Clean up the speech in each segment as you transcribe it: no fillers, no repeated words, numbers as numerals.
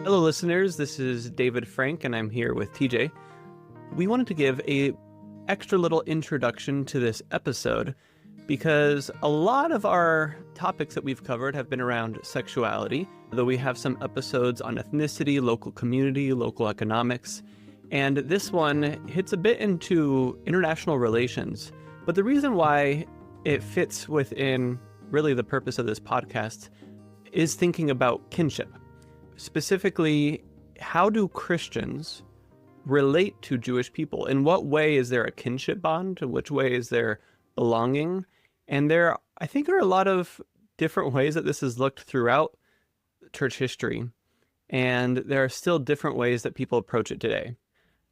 Hello, listeners. This is David Frank, and I'm here with TJ. We wanted to give a extra little introduction to this episode because a lot of our topics that we've covered have been around sexuality, though we have some episodes on ethnicity, local community, local economics, and this one hits a bit into international relations. But the reason why it fits within really the purpose of this podcast is thinking about kinship. Specifically, how do Christians relate to Jewish people? In what way is there a kinship bond? In which way is there belonging? And there, I think, are a lot of different ways that this is looked throughout church history. And there are still different ways that people approach it today.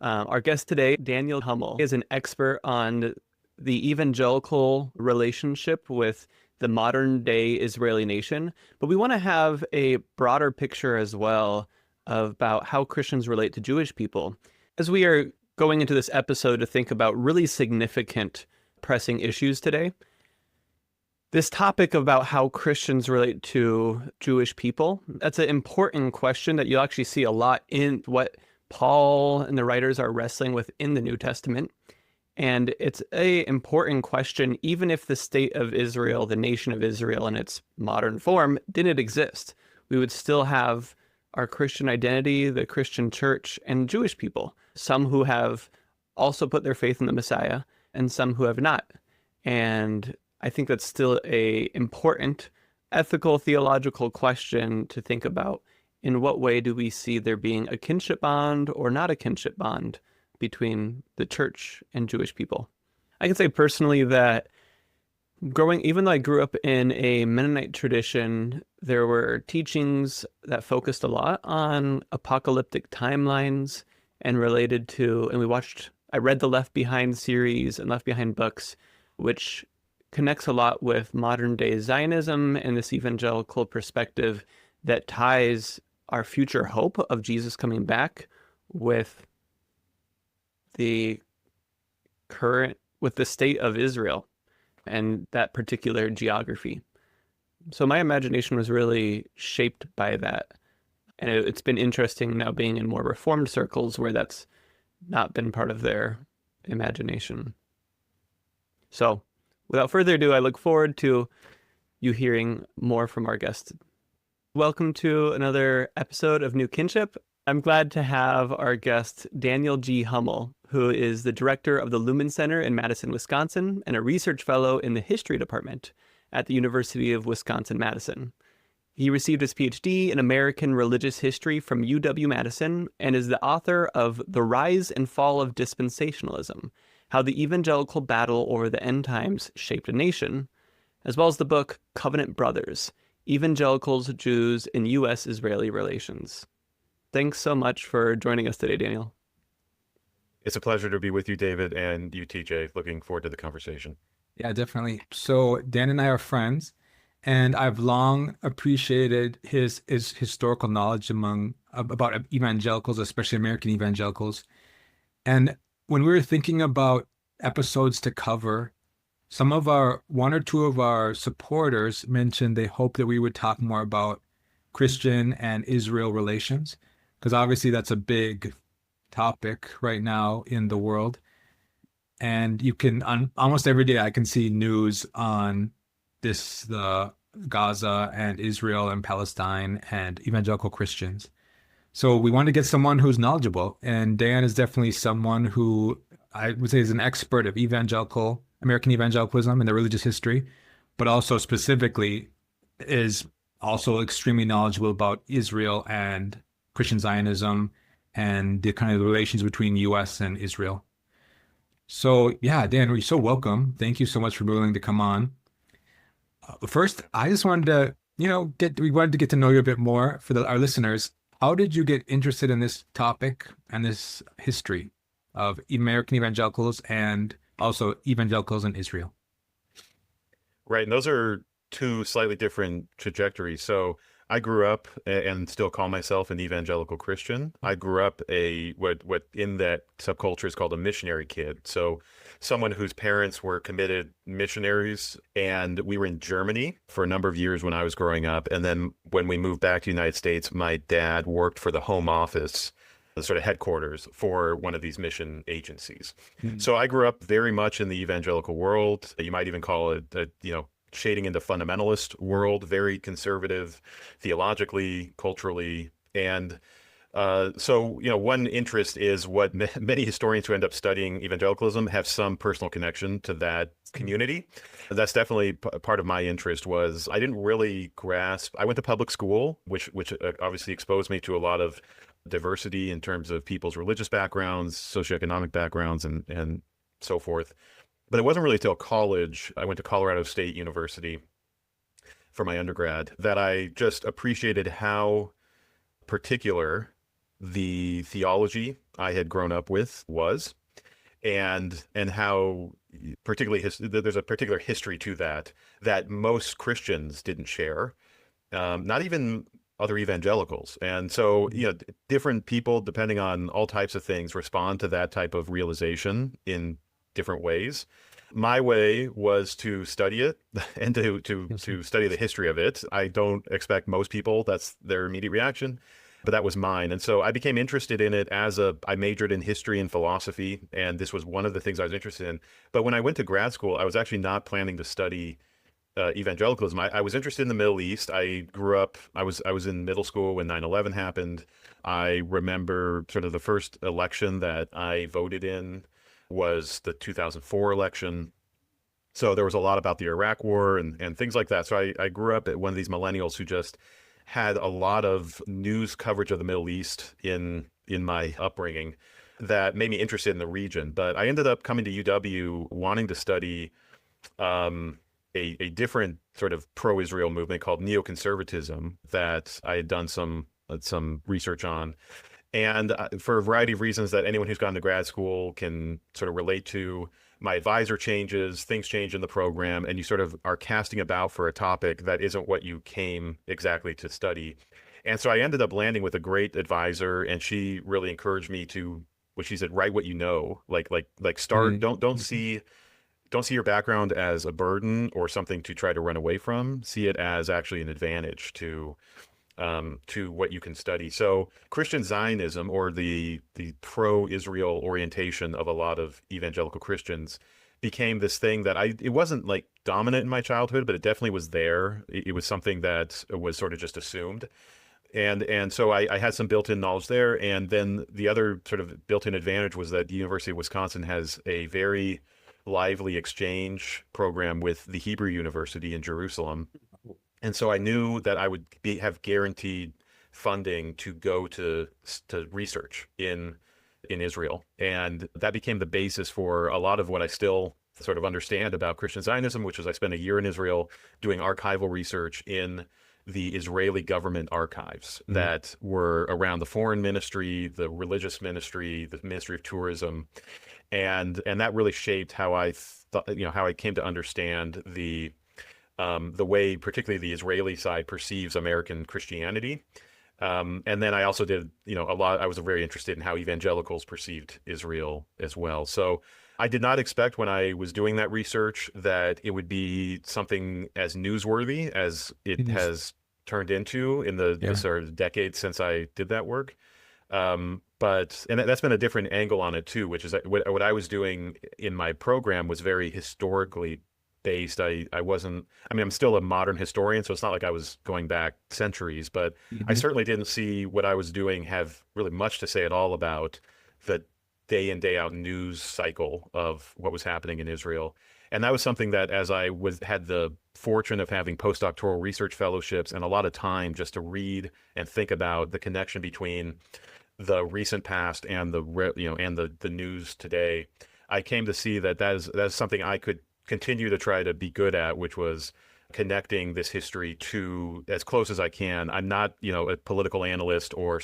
Our guest today, Daniel Hummel, is an expert on the evangelical relationship with the modern day Israeli nation, but we want to have a broader picture as well about how Christians relate to Jewish people. As we are going into this episode to think about really significant pressing issues today, this topic about how Christians relate to Jewish people, that's an important question that you'll actually see a lot in what Paul and the writers are wrestling with in the New Testament. And it's an important question, even if the state of Israel, the nation of Israel in its modern form, didn't exist. We would still have our Christian identity, the Christian church, and Jewish people, some who have also put their faith in the Messiah, and some who have not. And I think that's still an important ethical, theological question to think about. In what way do we see there being a kinship bond or not a kinship bond between the church and Jewish people? I can say personally that even though I grew up in a Mennonite tradition, there were teachings that focused a lot on apocalyptic timelines and related to, and I read the Left Behind series and Left Behind books, which connects a lot with modern day Zionism and this evangelical perspective that ties our future hope of Jesus coming back with the state of Israel and that particular geography. So my imagination was really shaped by that. And it's been interesting now being in more Reformed circles where that's not been part of their imagination. So without further ado, I look forward to you hearing more from our guest. Welcome to another episode of New Kinship. I'm glad to have our guest, Daniel G. Hummel, who is the director of the Lumen Center in Madison, Wisconsin, and a research fellow in the history department at the University of Wisconsin-Madison. He received his PhD in American Religious History from UW-Madison and is the author of The Rise and Fall of Dispensationalism, How the Evangelical Battle Over the End Times Shaped a Nation, as well as the book Covenant Brothers, Evangelicals, Jews, and U.S.-Israeli Relations. Thanks so much for joining us today, Daniel. It's a pleasure to be with you, David, and you, TJ. Looking forward to the conversation. Yeah, definitely. So Dan and I are friends, and I've long appreciated his historical knowledge about evangelicals, especially American evangelicals. And when we were thinking about episodes to cover, one or two of our supporters mentioned they hoped that we would talk more about Christian and Israel relations, because obviously that's a big topic right now in the world. And you can, almost every day, I can see news on the Gaza and Israel and Palestine and evangelical Christians. So we want to get someone who's knowledgeable. And Dan is definitely someone who I would say is an expert of American evangelicalism and the religious history, but also specifically is also extremely knowledgeable about Israel and Christian Zionism and the kind of relations between U.S. and Israel. So yeah, Dan, you're so welcome. Thank you so much for being willing to come on. First, I just wanted to, we wanted to get to know you a bit more for our listeners. How did you get interested in this topic and this history of American evangelicals and also evangelicals in Israel? Right, and those are two slightly different trajectories. So I grew up and still call myself an evangelical Christian. I grew up what in that subculture is called a missionary kid. So someone whose parents were committed missionaries, and we were in Germany for a number of years when I was growing up. And then when we moved back to the United States, my dad worked for the Home Office, the sort of headquarters for one of these mission agencies. So I grew up very much in the evangelical world. You might even call it, shading into fundamentalist world, very conservative theologically, culturally. And one interest is what many historians who end up studying evangelicalism have some personal connection to that community. That's definitely part of my interest. Was I didn't really grasp. I went to public school, which obviously exposed me to a lot of diversity in terms of people's religious backgrounds, socioeconomic backgrounds, and so forth. But it wasn't really till college, I went to Colorado State University for my undergrad, that I just appreciated how particular the theology I had grown up with was, and how particularly there's a particular history to that most Christians didn't share, not even other evangelicals. And so, different people, depending on all types of things, respond to that type of realization in different ways. My way was to study it and to study the history of it. I don't expect most people that's their immediate reaction, but that was mine. And so I became interested in it I majored in history and philosophy, and this was one of the things I was interested in. But when I went to grad school, I was actually not planning to study evangelicalism. I was interested in the Middle East. I grew up, I was in middle school when 9/11 happened. I remember sort of the first election that I voted in was the 2004 election. So there was a lot about the Iraq War and things like that. So I grew up at one of these millennials who just had a lot of news coverage of the Middle East in my upbringing that made me interested in the region. But I ended up coming to UW wanting to study a different sort of pro-Israel movement called neoconservatism that I had done some research on. And for a variety of reasons that anyone who's gone to grad school can sort of relate to, my advisor changes, things change in the program, and you sort of are casting about for a topic that isn't what you came exactly to study. And so I ended up landing with a great advisor, and she really encouraged me to, what she said, write what you know, like start, don't see your background as a burden or something to try to run away from. See it as actually an advantage to what you can study. So Christian Zionism, or the pro-Israel orientation of a lot of evangelical Christians, became this thing that it wasn't like dominant in my childhood, but it definitely was there. It was something that was sort of just assumed. And so I had some built-in knowledge there. And then the other sort of built-in advantage was that the University of Wisconsin has a very lively exchange program with the Hebrew University in Jerusalem. And so I knew that I would have guaranteed funding to go to research in Israel. And that became the basis for a lot of what I still sort of understand about Christian Zionism, which is I spent a year in Israel doing archival research in the Israeli government archives that were around the foreign ministry, the religious ministry, the Ministry of Tourism. And that really shaped how I how I came to understand the way particularly the Israeli side perceives American Christianity. And then I also did, I was very interested in how evangelicals perceived Israel as well. So I did not expect when I was doing that research that it would be something as newsworthy as it has turned into in the sort of decades since I did that work. But that's been a different angle on it too, which is that what I was doing in my program was very historically based. I'm still a modern historian, so it's not like I was going back centuries, but I certainly didn't see what I was doing have really much to say at all about the day in, day out news cycle of what was happening in Israel. And that was something that, as I had the fortune of having postdoctoral research fellowships and a lot of time just to read and think about the connection between the recent past and the news today, I came to see that is something I could continue to try to be good at, which was connecting this history to as close as I can. I'm not, a political analyst or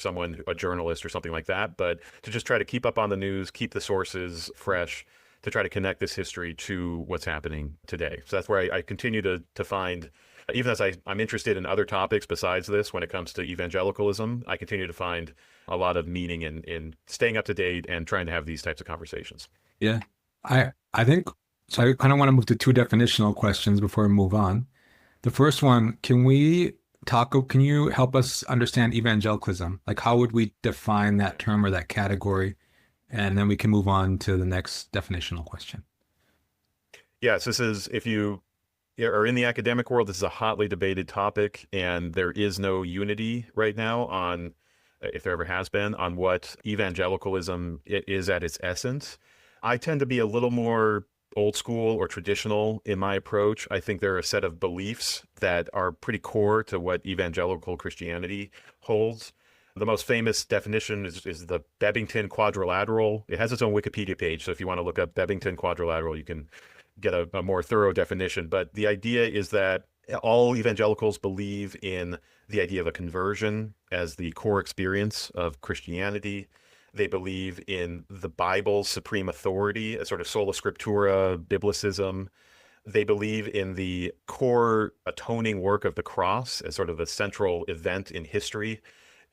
a journalist or something like that, but to just try to keep up on the news, keep the sources fresh, to try to connect this history to what's happening today. So that's where I continue to find Even as I'm interested in other topics besides this, when it comes to evangelicalism, I continue to find a lot of meaning in staying up to date and trying to have these types of conversations. Yeah. I think so. I kind of want to move to two definitional questions before we move on. The first one, can you help us understand evangelicalism? Like, how would we define that term or that category? And then we can move on to the next definitional question. Yes, this is, if you are in the academic world, this is a hotly debated topic, and there is no unity right now on, if there ever has been, on what evangelicalism is at its essence. I tend to be a little more old school or traditional in my approach. I think there are a set of beliefs that are pretty core to what evangelical Christianity holds. The most famous definition is the Bebbington quadrilateral. It has its own Wikipedia page, so if you want to look up Bebbington quadrilateral, you can get a more thorough definition. But the idea is that all evangelicals believe in the idea of a conversion as the core experience of Christianity. They believe in the Bible's supreme authority, a sort of sola scriptura, biblicism. They believe in the core atoning work of the cross as sort of a central event in history.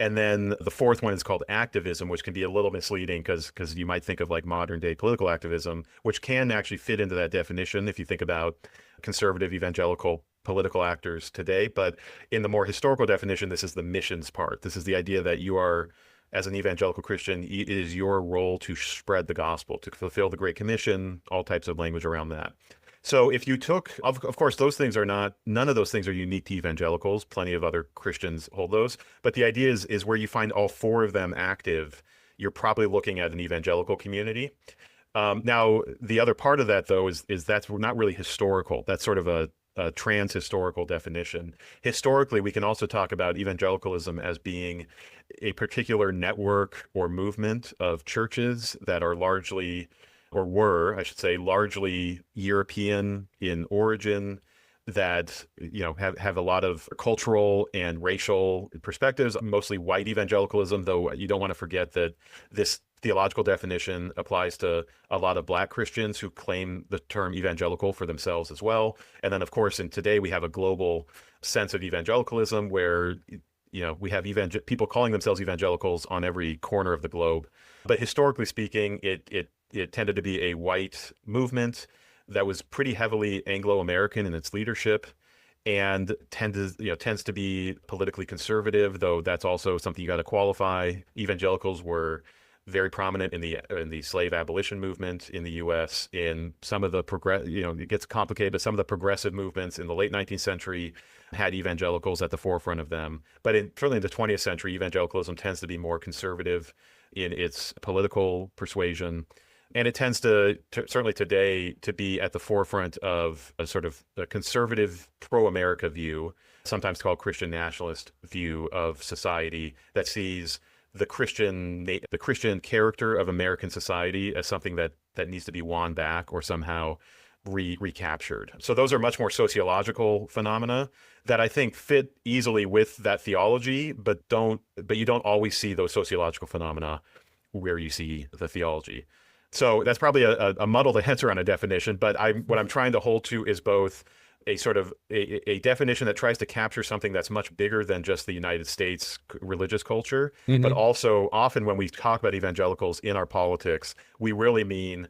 And then the fourth one is called activism, which can be a little misleading because you might think of like modern day political activism, which can actually fit into that definition if you think about conservative evangelical political actors today. But in the more historical definition, this is the missions part. This is the idea that you are, as an evangelical Christian, it is your role to spread the gospel, to fulfill the Great Commission, all types of language around that. So if you took, of course, those things are none of those things are unique to evangelicals. Plenty of other Christians hold those. But the idea is where you find all four of them active, you're probably looking at an evangelical community. Now, the other part of that, though, is that's not really historical. That's sort of a trans-historical definition. Historically, we can also talk about evangelicalism as being a particular network or movement of churches that are largely, or were, I should say, largely European in origin, that have a lot of cultural and racial perspectives, mostly white evangelicalism, though you don't want to forget that this theological definition applies to a lot of Black Christians who claim the term evangelical for themselves as well. And then, of course, in today we have a global sense of evangelicalism where we have people calling themselves evangelicals on every corner of the globe. But historically speaking, it tended to be a white movement that was pretty heavily Anglo-American in its leadership, and tends to be politically conservative, though that's also something you got to qualify. Evangelicals were very prominent in the slave abolition movement in the U.S. In some of the it gets complicated, but some of the progressive movements in the late 19th century had evangelicals at the forefront of them. But certainly in the 20th century, evangelicalism tends to be more conservative in its political persuasion. And it tends to certainly today to be at the forefront of a sort of a conservative pro-America view, sometimes called Christian nationalist view of society, that sees the Christian character of American society as something that needs to be won back or somehow recaptured. So those are much more sociological phenomena that I think fit easily with that theology, but you don't always see those sociological phenomena where you see the theology. So that's probably a muddled answer on a definition, but what I'm trying to hold to is both a sort of a definition that tries to capture something that's much bigger than just the United States religious culture, but also often when we talk about evangelicals in our politics, we really mean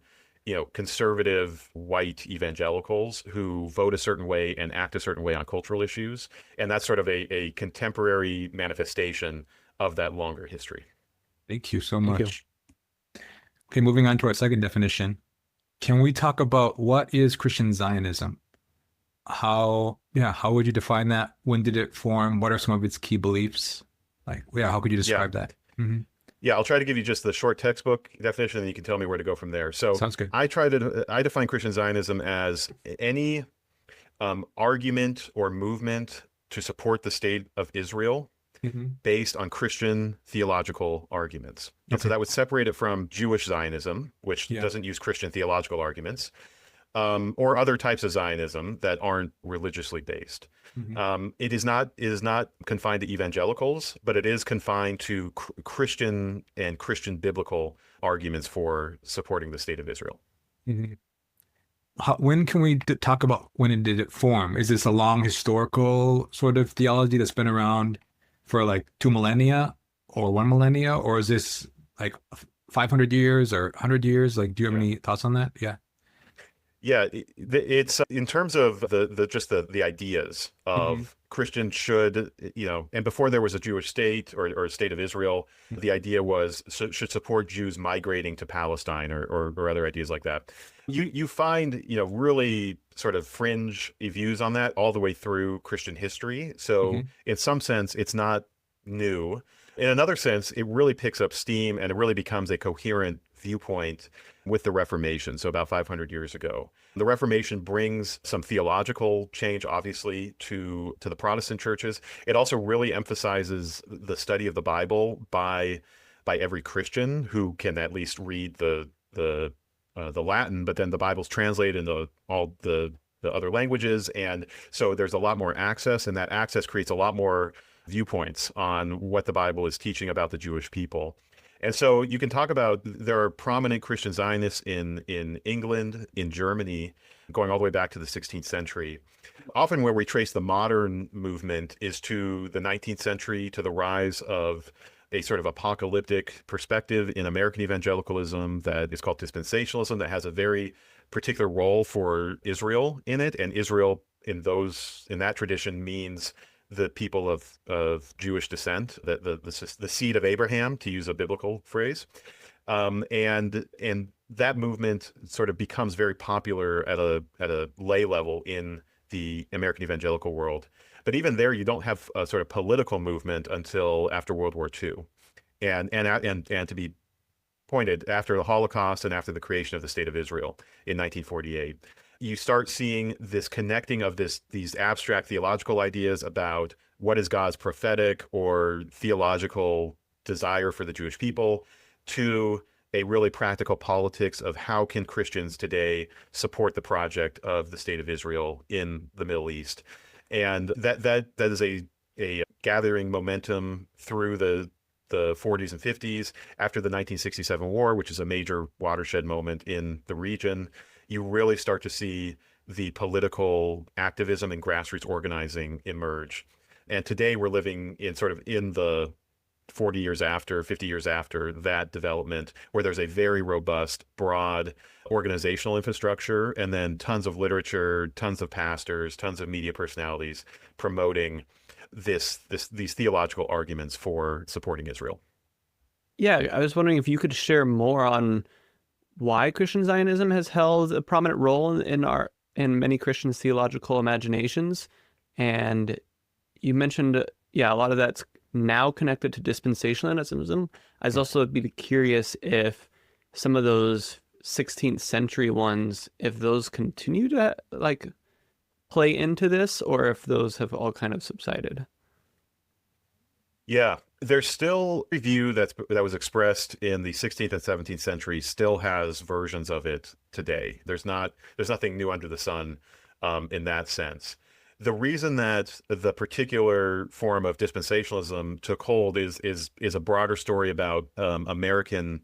conservative white evangelicals who vote a certain way and act a certain way on cultural issues. And that's sort of a contemporary manifestation of that longer history. Thank you so much. Okay, moving on to our second definition. Can we talk about what is Christian Zionism? How would you define that? When did it form? What are some of its key beliefs? How could you describe that? Mm-hmm. Yeah, I'll try to give you just the short textbook definition, and you can tell me where to go from there. So sounds good. I define Christian Zionism as any argument or movement to support the state of Israel based on Christian theological arguments. And so that would separate it from Jewish Zionism, which doesn't use Christian theological arguments, or other types of Zionism that aren't religiously based. It is not confined to evangelicals, but it is confined to Christian and Christian biblical arguments for supporting the state of Israel. when can we talk about when it did it form? Is this a long historical sort of theology that's been around for like 2 millennia or 1 millennia, or is this like 500 years or 100 years? Like, do you have any thoughts on that? Yeah. Yeah, it's in terms of the ideas Hmm. of Christians should, and before there was a Jewish state or a state of Israel, the idea was should support Jews migrating to Palestine or other ideas like that. You find, really sort of fringe views on that all the way through Christian history. So Hmm. in some sense, it's not new. In another sense, it really picks up steam and it really becomes a coherent viewpoint with the Reformation, so about 500 years ago. The Reformation brings some theological change, obviously, to the Protestant churches. It also really emphasizes the study of the Bible by every Christian who can at least read the Latin, but then the Bible's translated into all the other languages, and so there's a lot more access, and that access creates a lot more viewpoints on what the Bible is teaching about the Jewish people. And so you can talk about, there are prominent Christian Zionists in England, in Germany, going all the way back to the 16th century. Often where we trace the modern movement is to the 19th century, to the rise of a sort of apocalyptic perspective in American evangelicalism that is called dispensationalism, that has a very particular role for Israel in it. And Israel in that tradition means the people of Jewish descent, the seed of Abraham, to use a biblical phrase, and that movement sort of becomes very popular at a lay level in the American evangelical world. But even there, you don't have a sort of political movement until after World War II, and to be pointed, after the Holocaust and after the creation of the State of Israel in 1948. You start seeing this connecting of these abstract theological ideas about what is God's prophetic or theological desire for the Jewish people to a really practical politics of how can Christians today support the project of the State of Israel in the Middle East. And that is a gathering momentum through the 40s and 50s. After the 1967 war, which is a major watershed moment in the region, you really start to see the political activism and grassroots organizing emerge. And today we're living in the 40 years after, 50 years after that development, where there's a very robust, broad organizational infrastructure, and then tons of literature, tons of pastors, tons of media personalities promoting these theological arguments for supporting Israel. Yeah, I was wondering if you could share more on why Christian Zionism has held a prominent role in many Christians' theological imaginations. And you mentioned, yeah, a lot of that's now connected to dispensationalism. I was also be curious if some of those 16th century ones, if those continue to like play into this, or if those have all kind of subsided. Yeah, there's still a view that was expressed in the 16th and 17th century still has versions of it today. There's nothing new under the sun in that sense. The reason that the particular form of dispensationalism took hold is a broader story about American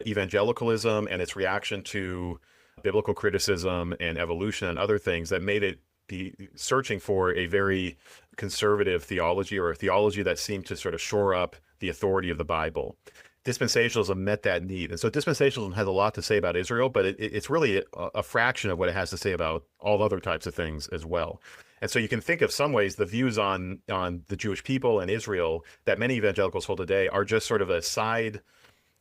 evangelicalism and its reaction to biblical criticism and evolution and other things that made it be searching for a very conservative theology, or a theology that seemed to sort of shore up the authority of the Bible. Dispensationalism met that need. And so dispensationalism has a lot to say about Israel, but it's really a fraction of what it has to say about all other types of things as well. And so you can think of some ways the views on the Jewish people and Israel that many evangelicals hold today are just sort of a side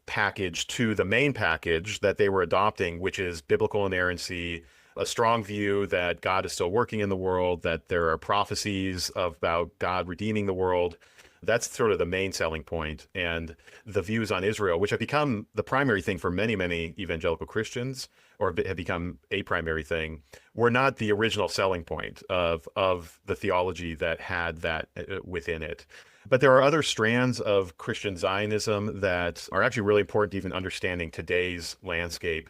package to the main package that they were adopting, which is biblical inerrancy, a strong view that God is still working in the world, that there are prophecies about God redeeming the world. That's sort of the main selling point. And the views on Israel, which have become the primary thing for many, many evangelical Christians, or have become a primary thing, were not the original selling point of the theology that had that within it. But there are other strands of Christian Zionism that are actually really important to even understanding today's landscape.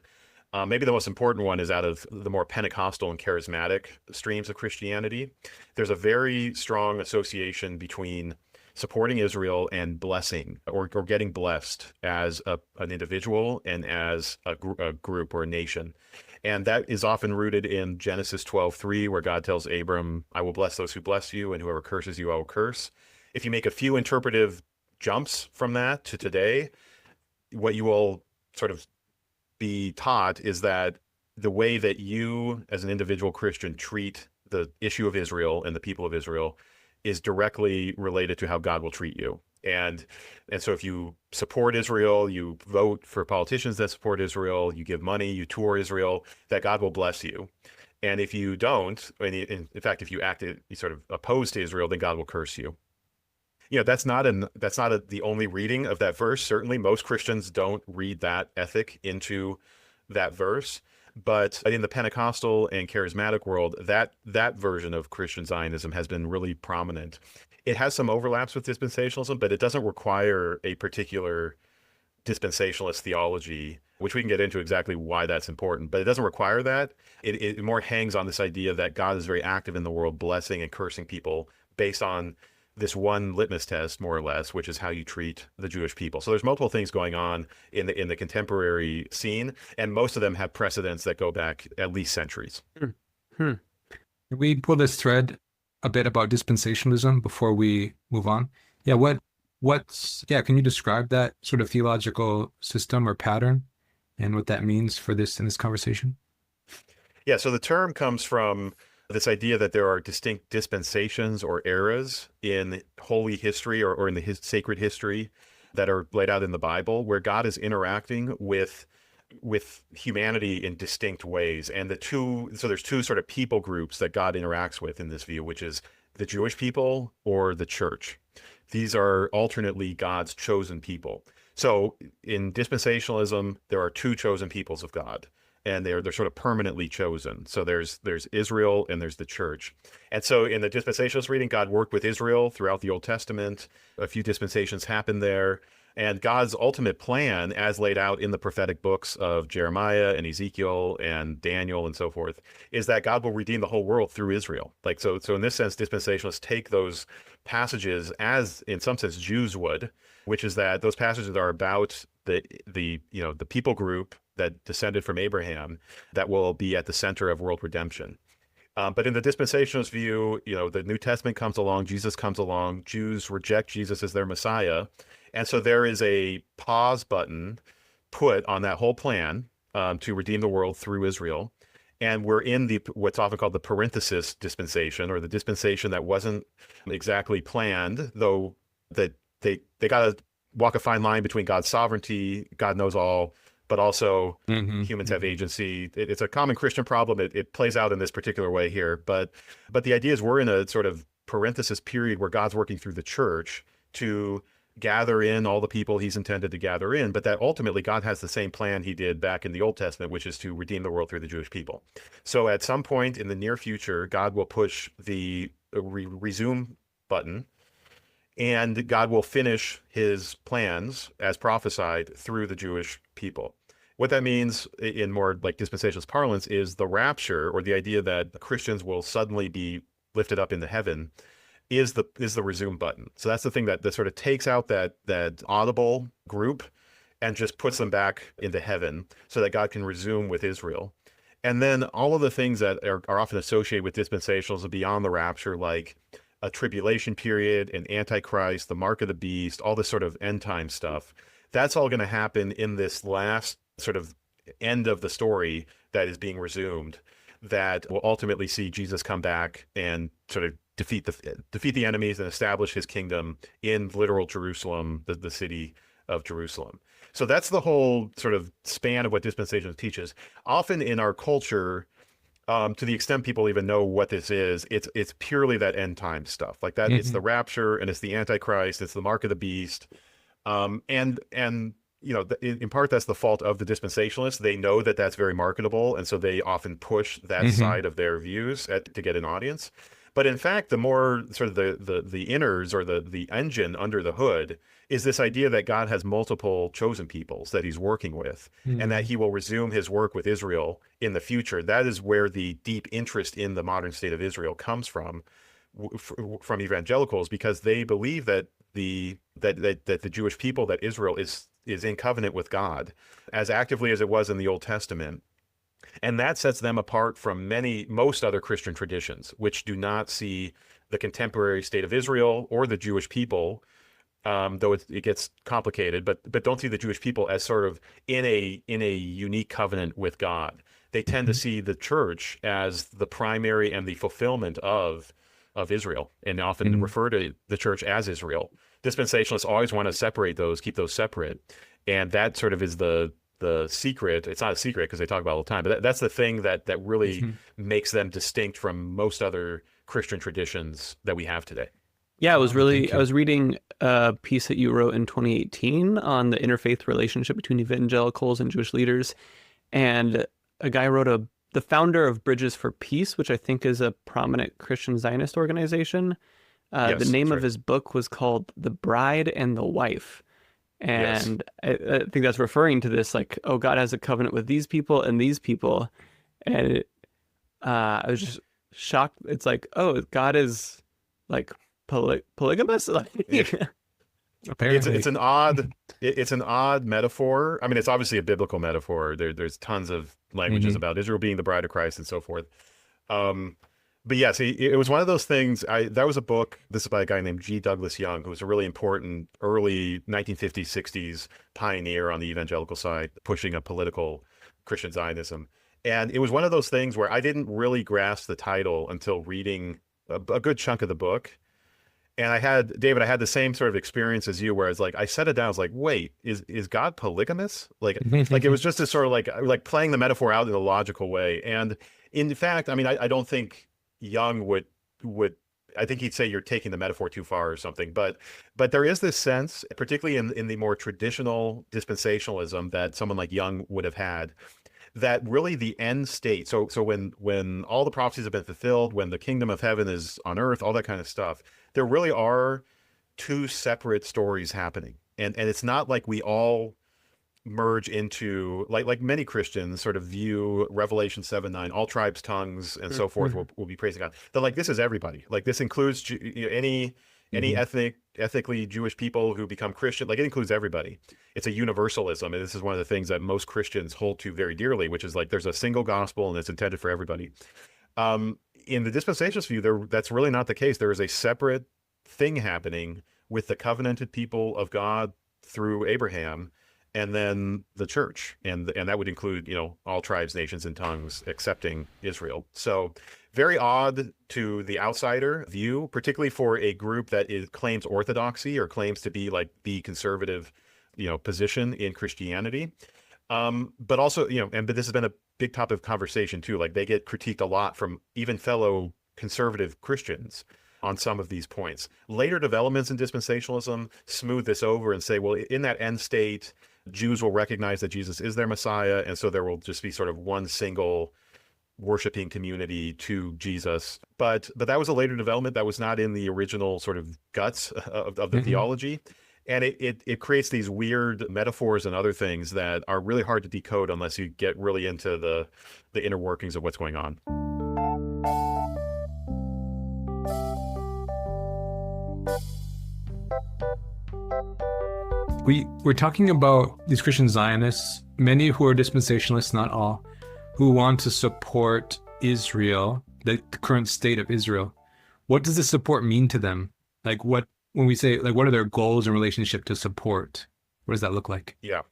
Maybe the most important one is out of the more Pentecostal and charismatic streams of Christianity. There's a very strong association between supporting Israel and blessing or getting blessed as an individual and as a group or a nation. And that is often rooted in Genesis 12:3, where God tells Abram, I will bless those who bless you, and whoever curses you, I will curse. If you make a few interpretive jumps from that to today, what you will sort of be taught is that the way that you as an individual Christian treat the issue of Israel and the people of Israel is directly related to how God will treat you. And so if you support Israel, you vote for politicians that support Israel, you give money, you tour Israel, that God will bless you. And if you don't, and in fact, if you act sort of opposed to Israel, then God will curse you. That's not the only reading of that verse. Certainly, most Christians don't read that ethic into that verse. But in the Pentecostal and charismatic world, that version of Christian Zionism has been really prominent. It has some overlaps with dispensationalism, but it doesn't require a particular dispensationalist theology, which we can get into exactly why that's important. But it doesn't require that. It more hangs on this idea that God is very active in the world, blessing and cursing people based on this one litmus test, more or less, which is how you treat the Jewish people. So there's multiple things going on in the contemporary scene, and most of them have precedents that go back at least centuries. Can we pull this thread a bit about dispensationalism before we move on? Yeah, can you describe that sort of theological system or pattern and what that means for this in this conversation? Yeah, so the term comes from this idea that there are distinct dispensations or eras in holy history or in the sacred history that are laid out in the Bible, where God is interacting with humanity in distinct ways. And there's two sort of people groups that God interacts with in this view, which is the Jewish people or the church. These are alternately God's chosen people. So in dispensationalism, there are two chosen peoples of God, and they're sort of permanently chosen. So there's Israel and there's the church. And so in the dispensationalist reading, God worked with Israel throughout the Old Testament. A few dispensations happened there. And God's ultimate plan, as laid out in the prophetic books of Jeremiah and Ezekiel and Daniel and so forth, is that God will redeem the whole world through Israel. So in this sense, dispensationalists take those passages as, in some sense, Jews would, which is that those passages are about the people group that descended from Abraham that will be at the center of world redemption. But in the dispensationalist view, the New Testament comes along, Jesus comes along, Jews reject Jesus as their Messiah. And so there is a pause button put on that whole plan to redeem the world through Israel. And we're in what's often called the parenthesis dispensation, or the dispensation that wasn't exactly planned, though that they got to walk a fine line between God's sovereignty, God knows all, but also humans have agency. It's a common Christian problem. It plays out in this particular way here. But the idea is we're in a sort of parenthesis period where God's working through the church to gather in all the people he's intended to gather in, but that ultimately God has the same plan he did back in the Old Testament, which is to redeem the world through the Jewish people. So at some point in the near future, God will push the resume button, and God will finish his plans as prophesied through the Jewish people. What that means in more like dispensationalist parlance is the rapture, or the idea that Christians will suddenly be lifted up into heaven, is the resume button. So that's the thing that sort of takes out that audible group and just puts them back into heaven so that God can resume with Israel. And then all of the things that are often associated with dispensationalism beyond the rapture, like a tribulation period, an antichrist, the mark of the beast, all this sort of end time stuff, that's all going to happen in this last sort of end of the story that is being resumed, that will ultimately see Jesus come back and sort of defeat the enemies and establish his kingdom in literal Jerusalem, the city of Jerusalem. So that's the whole sort of span of what dispensationalism teaches. Often in our culture, to the extent people even know what this is, it's purely that end time stuff like that. It's the rapture, and it's the antichrist, it's the mark of the beast, and in part that's the fault of the dispensationalists. They know that that's very marketable, and so they often push that side of their views to get an audience. But in fact, the more sort of the inners, or the engine under the hood, is this idea that God has multiple chosen peoples that he's working with, and that he will resume his work with Israel in the future. That is where the deep interest in the modern state of Israel comes from evangelicals, because they believe that the Jewish people, that Israel is in covenant with God as actively as it was in the Old Testament. And that sets them apart from most other Christian traditions, which do not see the contemporary state of Israel or the Jewish people, though it gets complicated, but don't see the Jewish people as sort of in a unique covenant with God. They tend to see the church as the primary and the fulfillment of Israel, and often refer to the church as Israel. Dispensationalists always want to separate those, keep those separate, and that sort of is the secret. It's not a secret because they talk about it all the time, but that's the thing that really makes them distinct from most other Christian traditions that we have today. Yeah, I was reading a piece that you wrote in 2018 on the interfaith relationship between evangelicals and Jewish leaders, and a guy wrote the founder of Bridges for Peace, which I think is a prominent Christian Zionist organization. Yes, the name that's of right. his book was called The Bride and the Wife. And Yes. I think that's referring to this, like, oh, God has a covenant with these people and these people. And I was just shocked. It's like, oh, God is like polygamous? Apparently. It's an odd metaphor. I mean, it's obviously a biblical metaphor. There's tons of languages about Israel being the bride of Christ and so forth. But yes, it was one of those things. That was a book. This is by a guy named G. Douglas Young, who was a really important early 1950s, 60s pioneer on the evangelical side, pushing a political Christian Zionism. And it was one of those things where I didn't really grasp the title until reading a good chunk of the book. And I had the same sort of experience as you, where it's like, I set it down. I was like, wait, is God polygamous? Like it was just a sort of like playing the metaphor out in a logical way. And in fact, I mean, I don't think Young would, I think he'd say you're taking the metaphor too far or something. But there is this sense, particularly in the more traditional dispensationalism that someone like Young would have had, that really the end state. So when all the prophecies have been fulfilled, when the kingdom of heaven is on earth, all that kind of stuff, there really are two separate stories happening. And it's not like we all merge into, like many Christians sort of view Revelation 7:9, all tribes, tongues, and so forth will be praising God. They're like, this is everybody. Like, this includes any ethnically Jewish people who become Christian. Like, it includes everybody. It's a universalism, and this is one of the things that most Christians hold to very dearly, which is like there's a single gospel and it's intended for everybody. In the dispensationalist view, that's really not the case. There is a separate thing happening with the covenanted people of God through Abraham, and then the church, and that would include, all tribes, nations, and tongues, excepting Israel. So very odd to the outsider view, particularly for a group that claims orthodoxy or claims to be like the conservative, position in Christianity. But also, but this has been a big topic of conversation too. Like, they get critiqued a lot from even fellow conservative Christians on some of these points. Later developments in dispensationalism smooth this over and say, well, in that end state, Jews will recognize that Jesus is their Messiah, and so there will just be sort of one single worshiping community to Jesus. But that was a later development that was not in the original sort of guts of the theology. And it creates these weird metaphors and other things that are really hard to decode unless you get really into the inner workings of what's going on. We're talking about these Christian Zionists, many who are dispensationalists, not all, who want to support Israel, the current state of Israel. What does this support mean to them? Like, when we say, like, what are their goals in relationship to support? What does that look like? Yeah.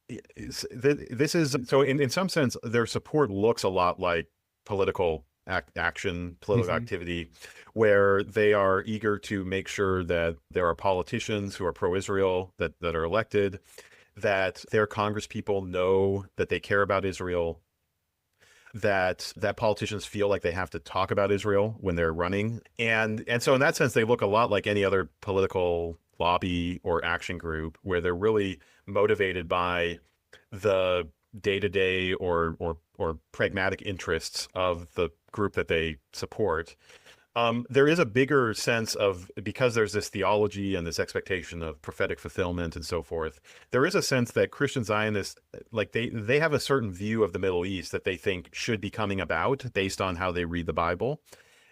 This is, so in some sense, their support looks a lot like political action, political activity, where they are eager to make sure that there are politicians who are pro-Israel that are elected, that their congresspeople know that they care about Israel, that politicians feel like they have to talk about Israel when they're running. And so in that sense, they look a lot like any other political lobby or action group, where they're really motivated by the day-to-day or pragmatic interests of the group that they support. There is a bigger sense of, because there's this theology and this expectation of prophetic fulfillment and so forth, there is a sense that Christian Zionists, like they have a certain view of the Middle East that they think should be coming about based on how they read the Bible.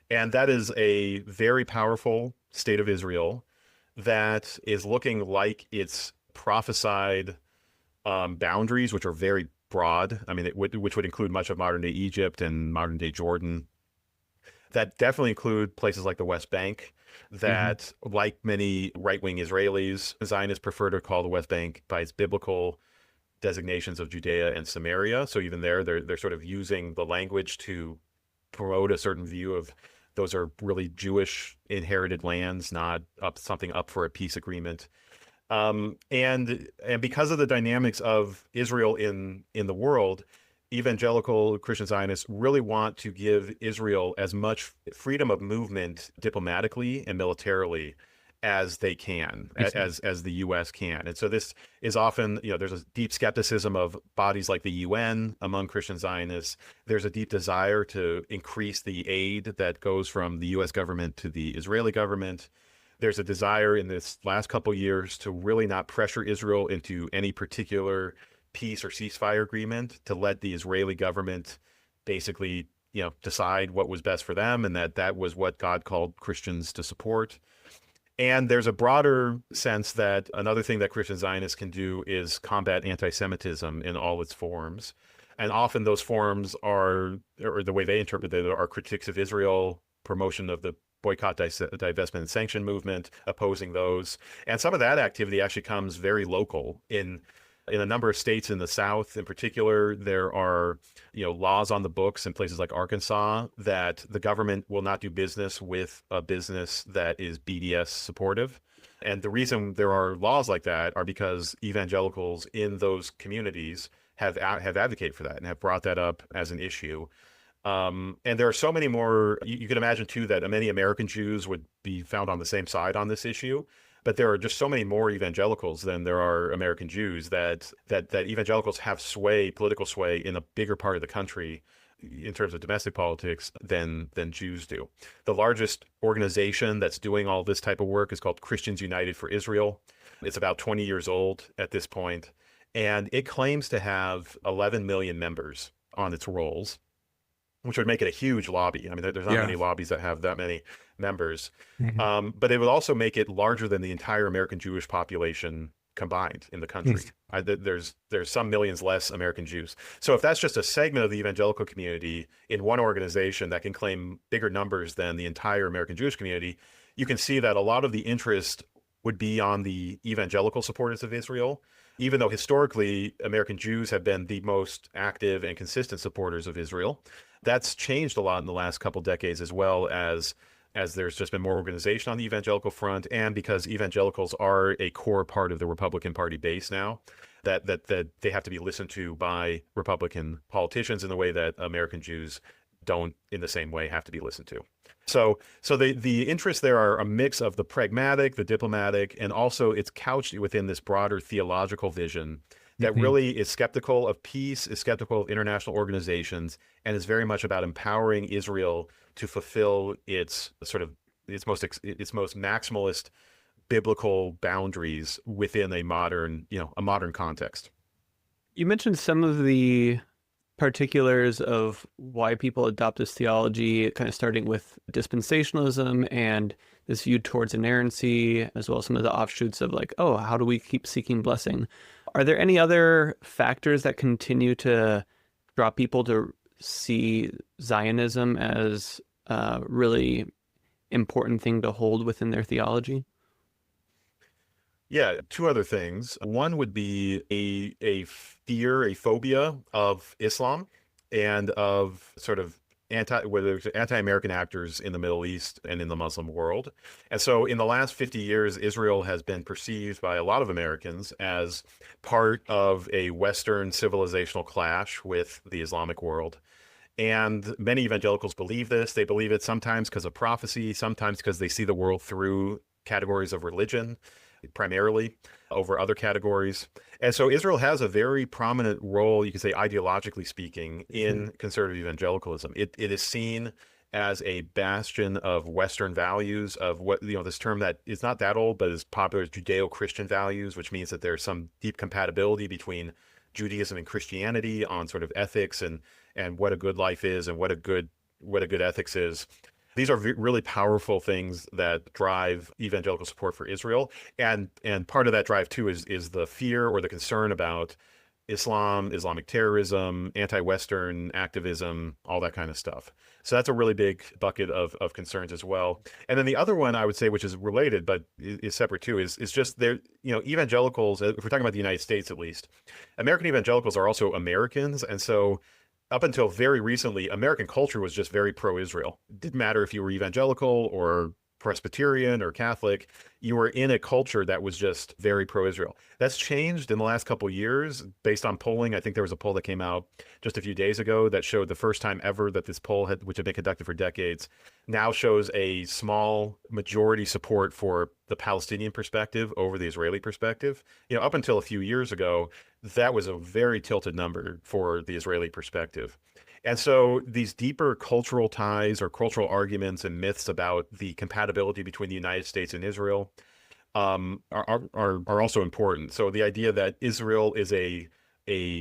And that is a very powerful state of Israel that is looking like its prophesied boundaries, which are very broad. I mean, which would include much of modern day Egypt and modern day Jordan. That definitely include places like the West Bank that, like many right-wing Israelis, Zionists prefer to call the West Bank by its biblical designations of Judea and Samaria. So even there, they're sort of using the language to promote a certain view of those are really Jewish inherited lands, not something up for a peace agreement. And because of the dynamics of Israel in the world, evangelical Christian Zionists really want to give Israel as much freedom of movement diplomatically and militarily as they can, as the U.S. can. And so this is often, there's a deep skepticism of bodies like the UN among Christian Zionists. There's a deep desire to increase the aid that goes from the U.S. government to the Israeli government. There's a desire in this last couple years to really not pressure Israel into any particular peace or ceasefire agreement, to let the Israeli government basically, decide what was best for them, and that was what God called Christians to support. And there's a broader sense that another thing that Christian Zionists can do is combat anti-Semitism in all its forms. And often those forms are, or the way they interpret it, are critiques of Israel, promotion of the boycott, divestment, and sanction movement, opposing those. And some of that activity actually comes very local. In a number of states in the South in particular, there are laws on the books in places like Arkansas that the government will not do business with a business that is BDS supportive. And the reason there are laws like that are because evangelicals in those communities have advocated for that and have brought that up as an issue. And there are so many more. You can imagine too that many American Jews would be found on the same side on this issue. But there are just so many more evangelicals than there are American Jews that evangelicals have political sway in a bigger part of the country in terms of domestic politics than Jews do. The largest organization that's doing all this type of work is called Christians United for Israel. It's about 20 years old at this point, and it claims to have 11 million members on its rolls, which would make it a huge lobby. I mean, there's not many lobbies that have that many members. But it would also make it larger than the entire American Jewish population combined in the country. There's some millions less American Jews. So if that's just a segment of the evangelical community in one organization that can claim bigger numbers than the entire American Jewish community, you can see that a lot of the interest would be on the evangelical supporters of Israel, even though historically American Jews have been the most active and consistent supporters of Israel. That's changed a lot in the last couple decades, as well as there's just been more organization on the evangelical front, and because evangelicals are a core part of the Republican Party base now, that they have to be listened to by Republican politicians in the way that American Jews don't in the same way have to be listened to. So the interests there are a mix of the pragmatic, the diplomatic, and also it's couched within this broader theological vision that really is skeptical of peace, is skeptical of international organizations, and is very much about empowering Israel to fulfill its most maximalist biblical boundaries within a modern context. You mentioned some of the particulars of why people adopt this theology, kind of starting with dispensationalism and this view towards inerrancy, as well as some of the offshoots of how do we keep seeking blessing? Are there any other factors that continue to draw people to see Zionism as a really important thing to hold within their theology? Yeah, two other things. One would be a fear, a phobia of Islam and of sort of anti-American actors in the Middle East and in the Muslim world. And so in the last 50 years, Israel has been perceived by a lot of Americans as part of a Western civilizational clash with the Islamic world. And many evangelicals believe this. They believe it sometimes because of prophecy, sometimes because they see the world through categories of religion, primarily over other categories. And so Israel has a very prominent role, you could say ideologically speaking, in conservative evangelicalism. It is seen as a bastion of Western values, of what, this term that is not that old, but is popular as Judeo-Christian values, which means that there's some deep compatibility between Judaism and Christianity on sort of ethics and what a good life is and what a good ethics is. These are really powerful things that drive evangelical support for Israel. And part of that drive, too, is the fear or the concern about Islam, Islamic terrorism, anti-Western activism, all that kind of stuff. So that's a really big bucket of concerns as well. And then the other one I would say, which is related but is separate too, is just there, evangelicals, if we're talking about the United States at least, American evangelicals are also Americans. And so up until very recently, American culture was just very pro-Israel. It didn't matter if you were evangelical or Presbyterian or Catholic, you were in a culture that was just very pro-Israel. That's changed in the last couple of years based on polling. I think there was a poll that came out just a few days ago that showed the first time ever that this poll, which had been conducted for decades, now shows a small majority support for the Palestinian perspective over the Israeli perspective. Up until a few years ago, that was a very tilted number for the Israeli perspective. And so these deeper cultural ties or cultural arguments and myths about the compatibility between the United States and Israel are also important. So the idea that Israel is a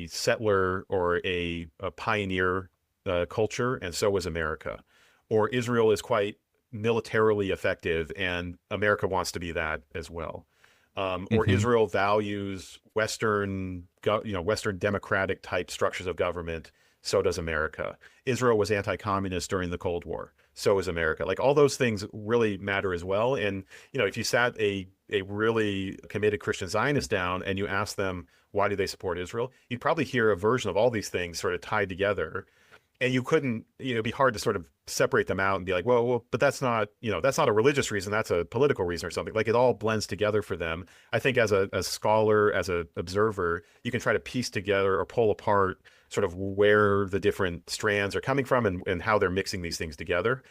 settler or a pioneer culture, and so is America, or Israel is quite militarily effective, and America wants to be that as well. Or Israel values Western democratic type structures of government. So does America. Israel was anti-communist during the Cold War. So is America. Like, all those things really matter as well. And, if you sat a really committed Christian Zionist down and you ask them, why do they support Israel? You'd probably hear a version of all these things sort of tied together. And you couldn't, it'd be hard to sort of separate them out and be like, well, but that's not a religious reason. That's a political reason or something. Like, it all blends together for them. I think as a scholar, as an observer, you can try to piece together or pull apart sort of where the different strands are coming from and how they're mixing these things together.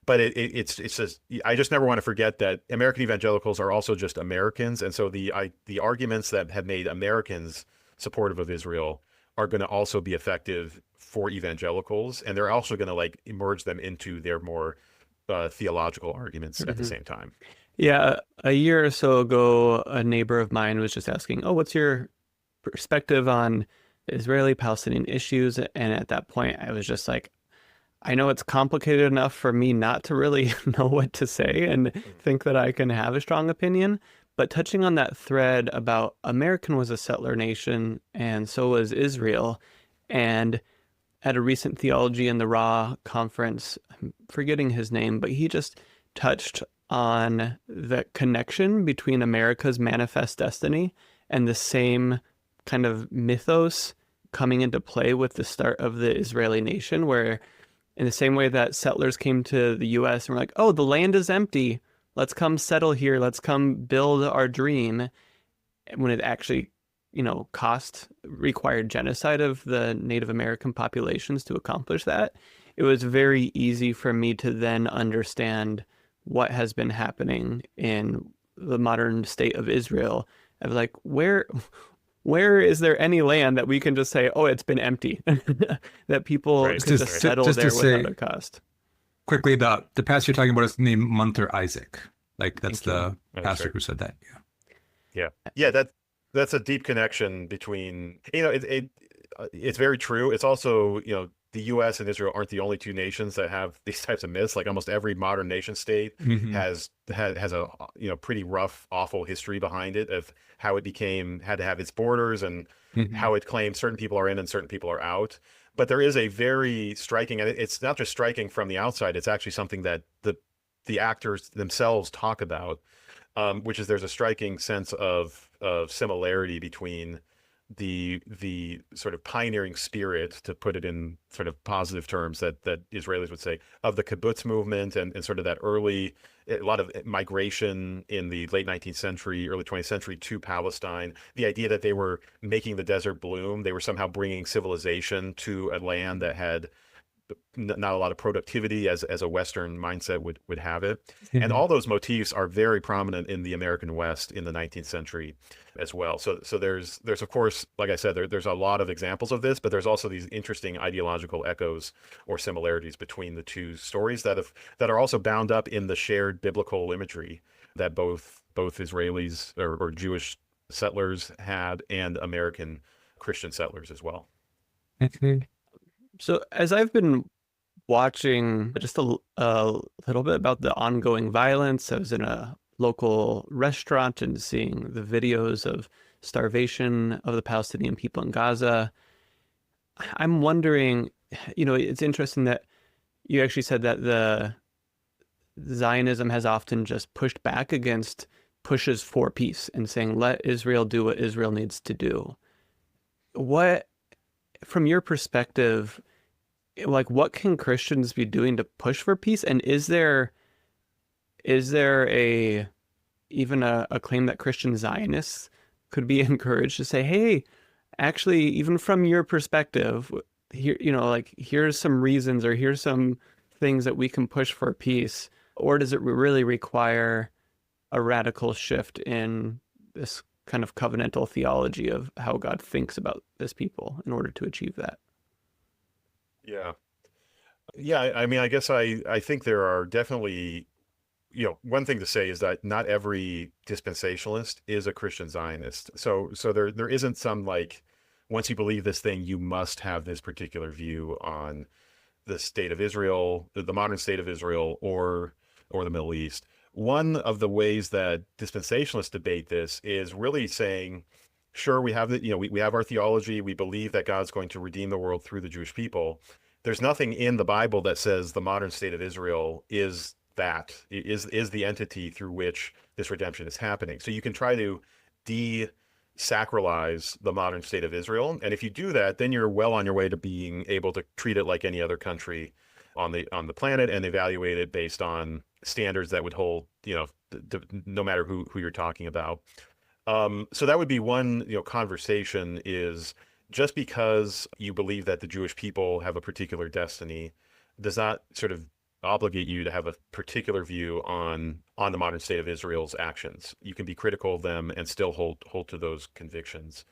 But it's just, I just never want to forget that American evangelicals are also just Americans. And so the arguments that have made Americans supportive of Israel are going to also be effective for evangelicals. And they're also going to merge them into their more theological arguments at the same time. Yeah. A year or so ago, a neighbor of mine was just asking, what's your perspective on Israeli-Palestinian issues? And at that point, I was just like, I know it's complicated enough for me not to really know what to say and think that I can have a strong opinion. But touching on that thread about American was a settler nation, and so was Israel. And at a recent Theology in the Raw conference, I'm forgetting his name, but he just touched on the connection between America's manifest destiny and the same kind of mythos coming into play with the start of the Israeli nation, where in the same way that settlers came to the U.S. and were like, the land is empty, let's come settle here, let's come build our dream, when it actually, required genocide of the Native American populations to accomplish that. It was very easy for me to then understand what has been happening in the modern state of Israel. I was like, where is there any land that we can just say, it's been empty, that people could just settle there without a cost? Quickly, the pastor you're talking about is named Munter Isaac. That's the pastor who said that. Yeah. That's a deep connection between, it's very true. It's also, the U.S. and Israel aren't the only two nations that have these types of myths. Like, almost every modern nation state has a pretty rough, awful history behind it of how it had to have its borders and how it claimed certain people are in and certain people are out. But there is a very striking, and it's not just striking from the outside, it's actually something that the actors themselves talk about, which is there's a striking sense of similarity between the sort of pioneering spirit, to put it in sort of positive terms, that Israelis would say, of the kibbutz movement and sort of that a lot of migration in the late 19th century, early 20th century to Palestine. The idea that they were making the desert bloom, they were somehow bringing civilization to a land that had not a lot of productivity as a Western mindset would have it. And all those motifs are very prominent in the American West in the 19th century as well. So there's of course, like I said, there's a lot of examples of this, but there's also these interesting ideological echoes or similarities between the two stories that are also bound up in the shared biblical imagery that both Israelis or Jewish settlers had and American Christian settlers as well. So as I've been watching just a little bit about the ongoing violence. I was in a local restaurant and seeing the videos of starvation of the Palestinian people in Gaza. I'm wondering, it's interesting that you actually said that the Zionism has often just pushed back against pushes for peace and saying, let Israel do what Israel needs to do. What, from your perspective, like what can Christians be doing to push for peace? And is there even a claim that Christian Zionists could be encouraged to say, hey, actually, even from your perspective, here, like here's some reasons or here's some things that we can push for peace? Or does it really require a radical shift in this kind of covenantal theology of how God thinks about this people in order to achieve that? Yeah. Yeah, I mean, I guess I think there are definitely, one thing to say is that not every dispensationalist is a Christian Zionist. So there isn't some like, once you believe this thing, you must have this particular view on the state of Israel, the modern state of Israel, or the Middle East. One of the ways that dispensationalists debate this is really saying, sure, we have we have our theology. We believe that God's going to redeem the world through the Jewish people. There's nothing in the Bible that says the modern state of Israel is the entity through which this redemption is happening. So you can try to de-sacralize the modern state of Israel. And if you do that, then you're well on your way to being able to treat it like any other country on the planet and evaluate it based on standards that would hold, no matter who you're talking about. So that would be one, conversation is just because you believe that the Jewish people have a particular destiny does not sort of obligate you to have a particular view on the modern state of Israel's actions. You can be critical of them and still hold to those convictions.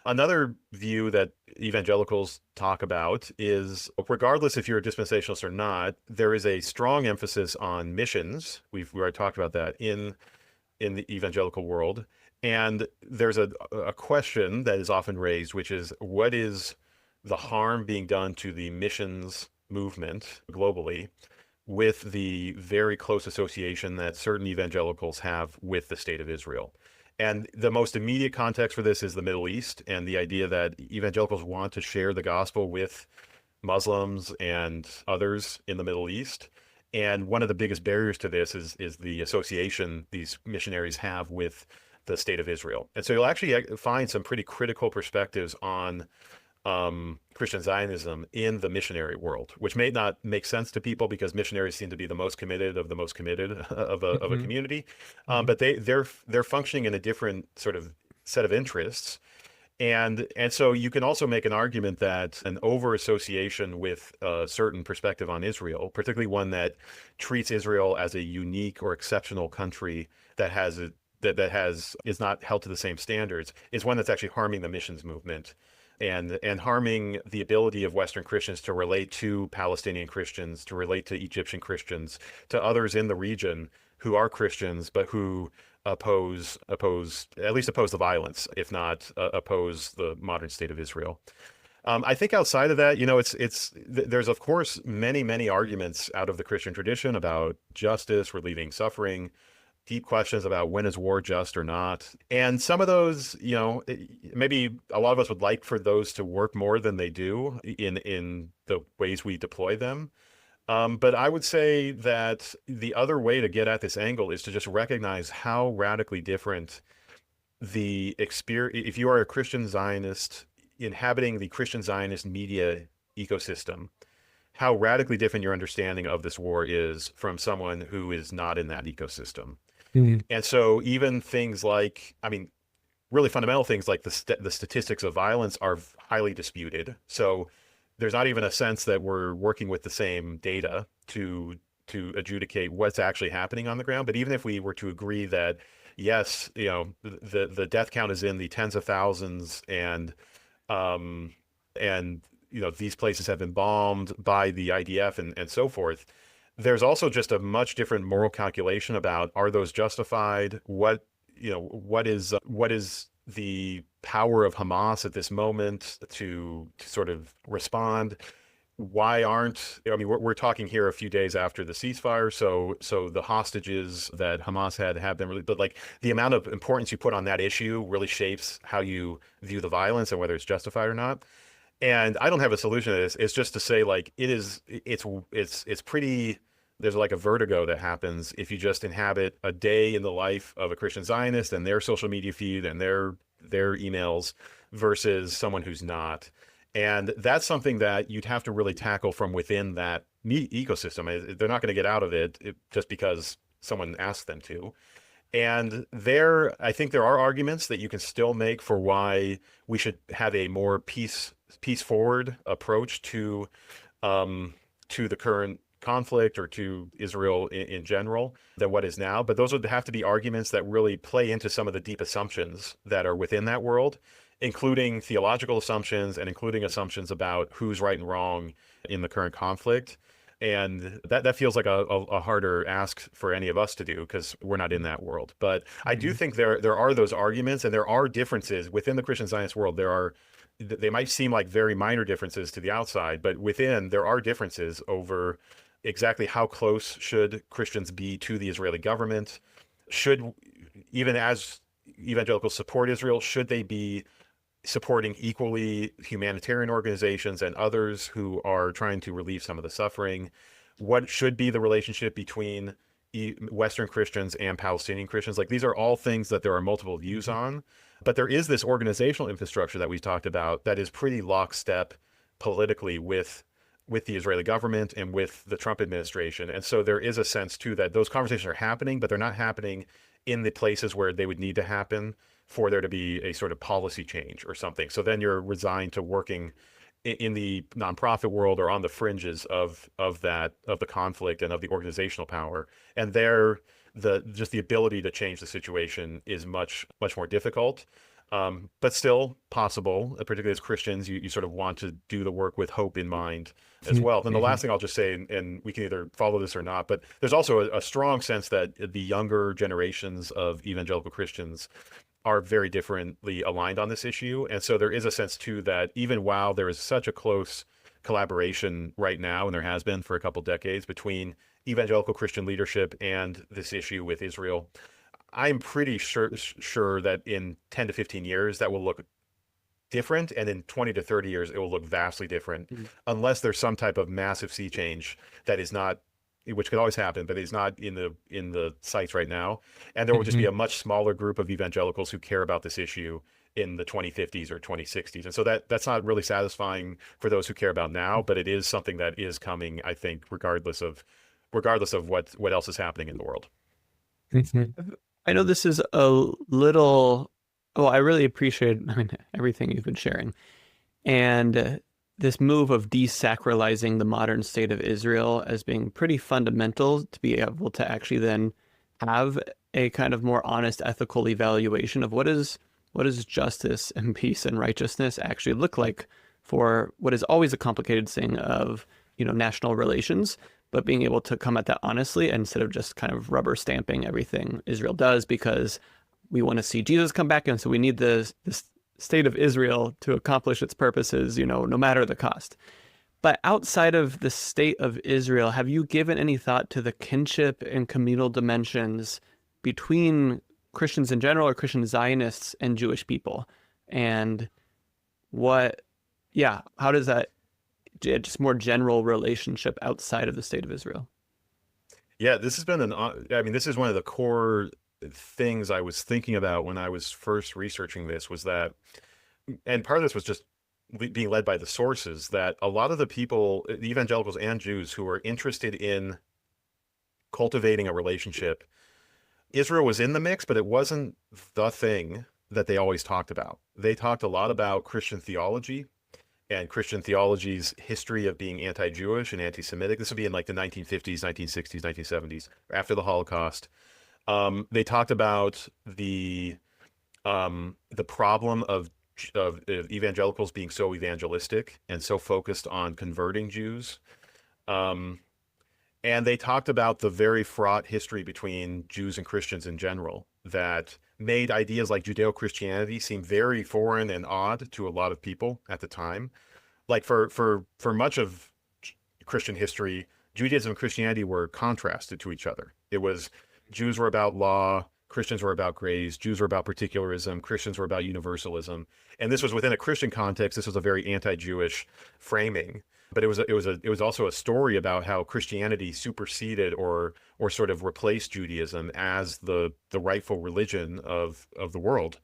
Another view that evangelicals talk about is, regardless if you're a dispensationalist or not, there is a strong emphasis on missions. We've already talked about that in the evangelical world. And there's a question that is often raised, which is, what is the harm being done to the missions movement globally with the very close association that certain evangelicals have with the state of Israel? And the most immediate context for this is the Middle East and the idea that evangelicals want to share the gospel with Muslims and others in the Middle East. And one of the biggest barriers to this is the association these missionaries have with the state of Israel. And so you'll actually find some pretty critical perspectives on Christian Zionism in the missionary world, which may not make sense to people because missionaries seem to be the most committed of the most committed of a community. But they're functioning in a different sort of set of interests. And so you can also make an argument that an over association with a certain perspective on Israel, particularly one that treats Israel as a unique or exceptional country that is not held to the same standards, is one that's actually harming the missions movement and harming the ability of Western Christians to relate to Palestinian Christians, to relate to Egyptian Christians, to others in the region who are Christians, but who oppose the violence, if not oppose the modern state of Israel. I think outside of that, there's of course many arguments out of the Christian tradition about justice, relieving suffering, deep questions about when is war just or not. And some of those, maybe a lot of us would like for those to work more than they do in the ways we deploy them. But I would say that the other way to get at this angle is to just recognize how radically different the experience, if you are a Christian Zionist inhabiting the Christian Zionist media ecosystem, how radically different your understanding of this war is from someone who is not in that ecosystem. Mm-hmm. And so even things like, really fundamental things like the statistics of violence are highly disputed. So there's not even a sense that we're working with the same data to adjudicate what's actually happening on the ground. But even if we were to agree that, yes, the death count is in the tens of thousands and these places have been bombed by the IDF and so forth, there's also just a much different moral calculation about, are those justified? What is the power of Hamas at this moment to sort of respond? why aren't, I mean, we're talking here a few days after the ceasefire, so the hostages that Hamas have been released, but like the amount of importance you put on that issue really shapes how you view the violence and whether it's justified or not. And I don't have a solution to this. It's just to say, like, it's pretty, there's like a vertigo that happens if you just inhabit a day in the life of a Christian Zionist and their social media feed and their emails versus someone who's not. And that's something that you'd have to really tackle from within that ecosystem. They're not going to get out of it just because someone asked them to. And I think there are arguments that you can still make for why we should have a more peace forward approach to the current conflict or to Israel in general than what is now. But those would have to be arguments that really play into some of the deep assumptions that are within that world, including theological assumptions and including assumptions about who's right and wrong in the current conflict. And that feels like a harder ask for any of us to do because we're not in that world. But I do think there are those arguments, and there are differences within the Christian Zionist world. They might seem like very minor differences to the outside, but within there are differences over exactly how close should Christians be to the Israeli government. Even as evangelicals support Israel, should they be supporting equally humanitarian organizations and others who are trying to relieve some of the suffering? What should be the relationship between Western Christians and Palestinian Christians? Like, these are all things that there are multiple views on, but there is this organizational infrastructure that we talked about that is pretty lockstep politically with the Israeli government and with the Trump administration. And so there is a sense too that those conversations are happening, but they're not happening in the places where they would need to happen for there to be a sort of policy change or something. So then you're resigned to working in the nonprofit world or on the fringes of the conflict and of the organizational power. And there, just the ability to change the situation is much more difficult, but still possible. Particularly as Christians, you sort of want to do the work with hope in mind as well. Then the last thing I'll just say, and we can either follow this or not, but there's also a strong sense that the younger generations of evangelical Christians are very differently aligned on this issue. And so there is a sense too that even while there is such a close collaboration right now, and there has been for a couple decades, between evangelical Christian leadership and this issue with Israel, I'm pretty sure that in 10 to 15 years that will look different, and in 20 to 30 years it will look vastly different, unless there's some type of massive sea change that is not, which could always happen, but is not in the sights right now. And there will just be a much smaller group of evangelicals who care about this issue in the 2050s or 2060s. And so that's not really satisfying for those who care about now, but it is something that is coming, I think, regardless of what else is happening in the world. I know this is a little, I really appreciate, everything you've been sharing. And this move of desacralizing the modern state of Israel as being pretty fundamental to be able to actually then have a kind of more honest ethical evaluation of what does justice and peace and righteousness actually look like for what is always a complicated thing of, national relations, but being able to come at that honestly instead of just kind of rubber stamping everything Israel does because we want to see Jesus come back, and so we need this state of Israel to accomplish its purposes, no matter the cost. But outside of the state of Israel, have you given any thought to the kinship and communal dimensions between Christians in general or Christian Zionists and Jewish people? And how does that, just more general relationship outside of the state of Israel? Yeah, this has been this is one of the core things I was thinking about when I was first researching this, was that, and part of this was just being led by the sources, that a lot of the people, evangelicals and Jews, who are interested in cultivating a relationship, Israel was in the mix, but it wasn't the thing that they always talked about. They talked a lot about Christian theology and Christian theology's history of being anti-Jewish and anti-Semitic. This would be in like the 1950s, 1960s, 1970s, after the Holocaust. They talked about the problem of evangelicals being so evangelistic and so focused on converting Jews. And they talked about the very fraught history between Jews and Christians in general that made ideas like Judeo-Christianity seem very foreign and odd to a lot of people at the time. Like for much of Christian history, Judaism and Christianity were contrasted to each other. It was Jews were about law, Christians were about grace, Jews were about particularism, Christians were about universalism. And this was within a Christian context. This was a very anti-Jewish framing. But it was also a story about how Christianity superseded or sort of replaced Judaism as the rightful religion of the world.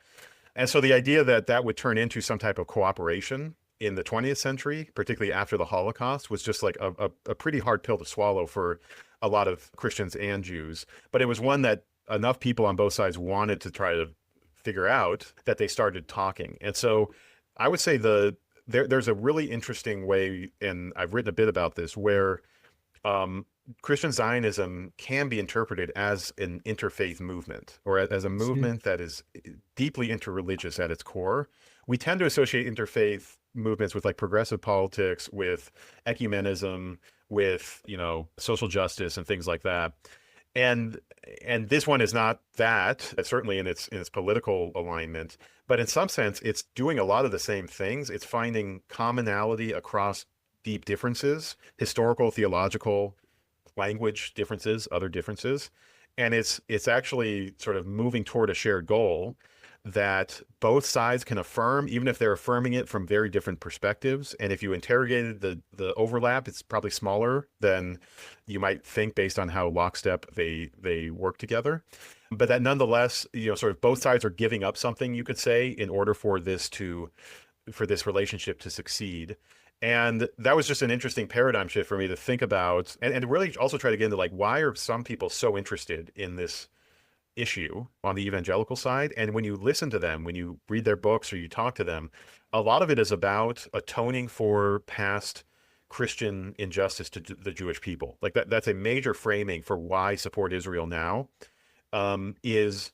And so the idea that that would turn into some type of cooperation in the 20th century, particularly after the Holocaust, was just like a pretty hard pill to swallow for a lot of Christians and Jews. But it was one that enough people on both sides wanted to try to figure out that they started talking. And so I would say there's a really interesting way, and I've written a bit about this, where Christian Zionism can be interpreted as an interfaith movement, or as a movement that is deeply interreligious at its core. We tend to associate interfaith movements with like progressive politics, with ecumenism, with, social justice and things like that. And this one is not that, certainly in its political alignment, but in some sense, it's doing a lot of the same things. It's finding commonality across deep differences, historical, theological, language differences, other differences. And it's actually sort of moving toward a shared goal that both sides can affirm, even if they're affirming it from very different perspectives. And if you interrogated the overlap, it's probably smaller than you might think based on how lockstep they work together. But that nonetheless, sort of both sides are giving up something, you could say, in order for this relationship to succeed. And that was just an interesting paradigm shift for me to think about, and really also try to get into like, why are some people so interested in this issue on the evangelical side? And when you listen to them, when you read their books or you talk to them, a lot of it is about atoning for past Christian injustice to the Jewish people. Like that's a major framing for why support Israel now, is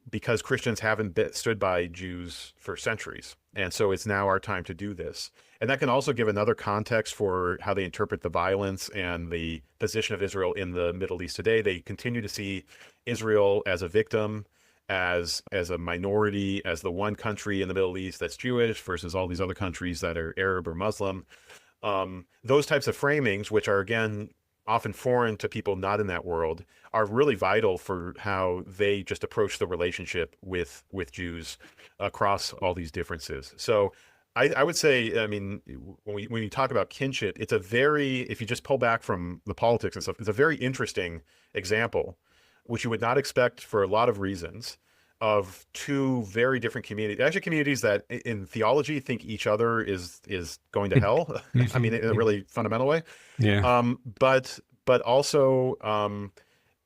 because Christians haven't stood by Jews for centuries. And so it's now our time to do this. And that can also give another context for how they interpret the violence and the position of Israel in the Middle East today. They continue to see Israel as a victim, as a minority, as the one country in the Middle East that's Jewish versus all these other countries that are Arab or Muslim. Those types of framings, which are, again, often foreign to people not in that world, are really vital for how they just approach the relationship with Jews across all these differences. So I would say, I mean, when we talk about kinship, it's if you just pull back from the politics and stuff, it's a very interesting example, which you would not expect for a lot of reasons, of two very different communities, actually communities that in theology think each other is going to hell. I mean, in a really fundamental way. Yeah. But also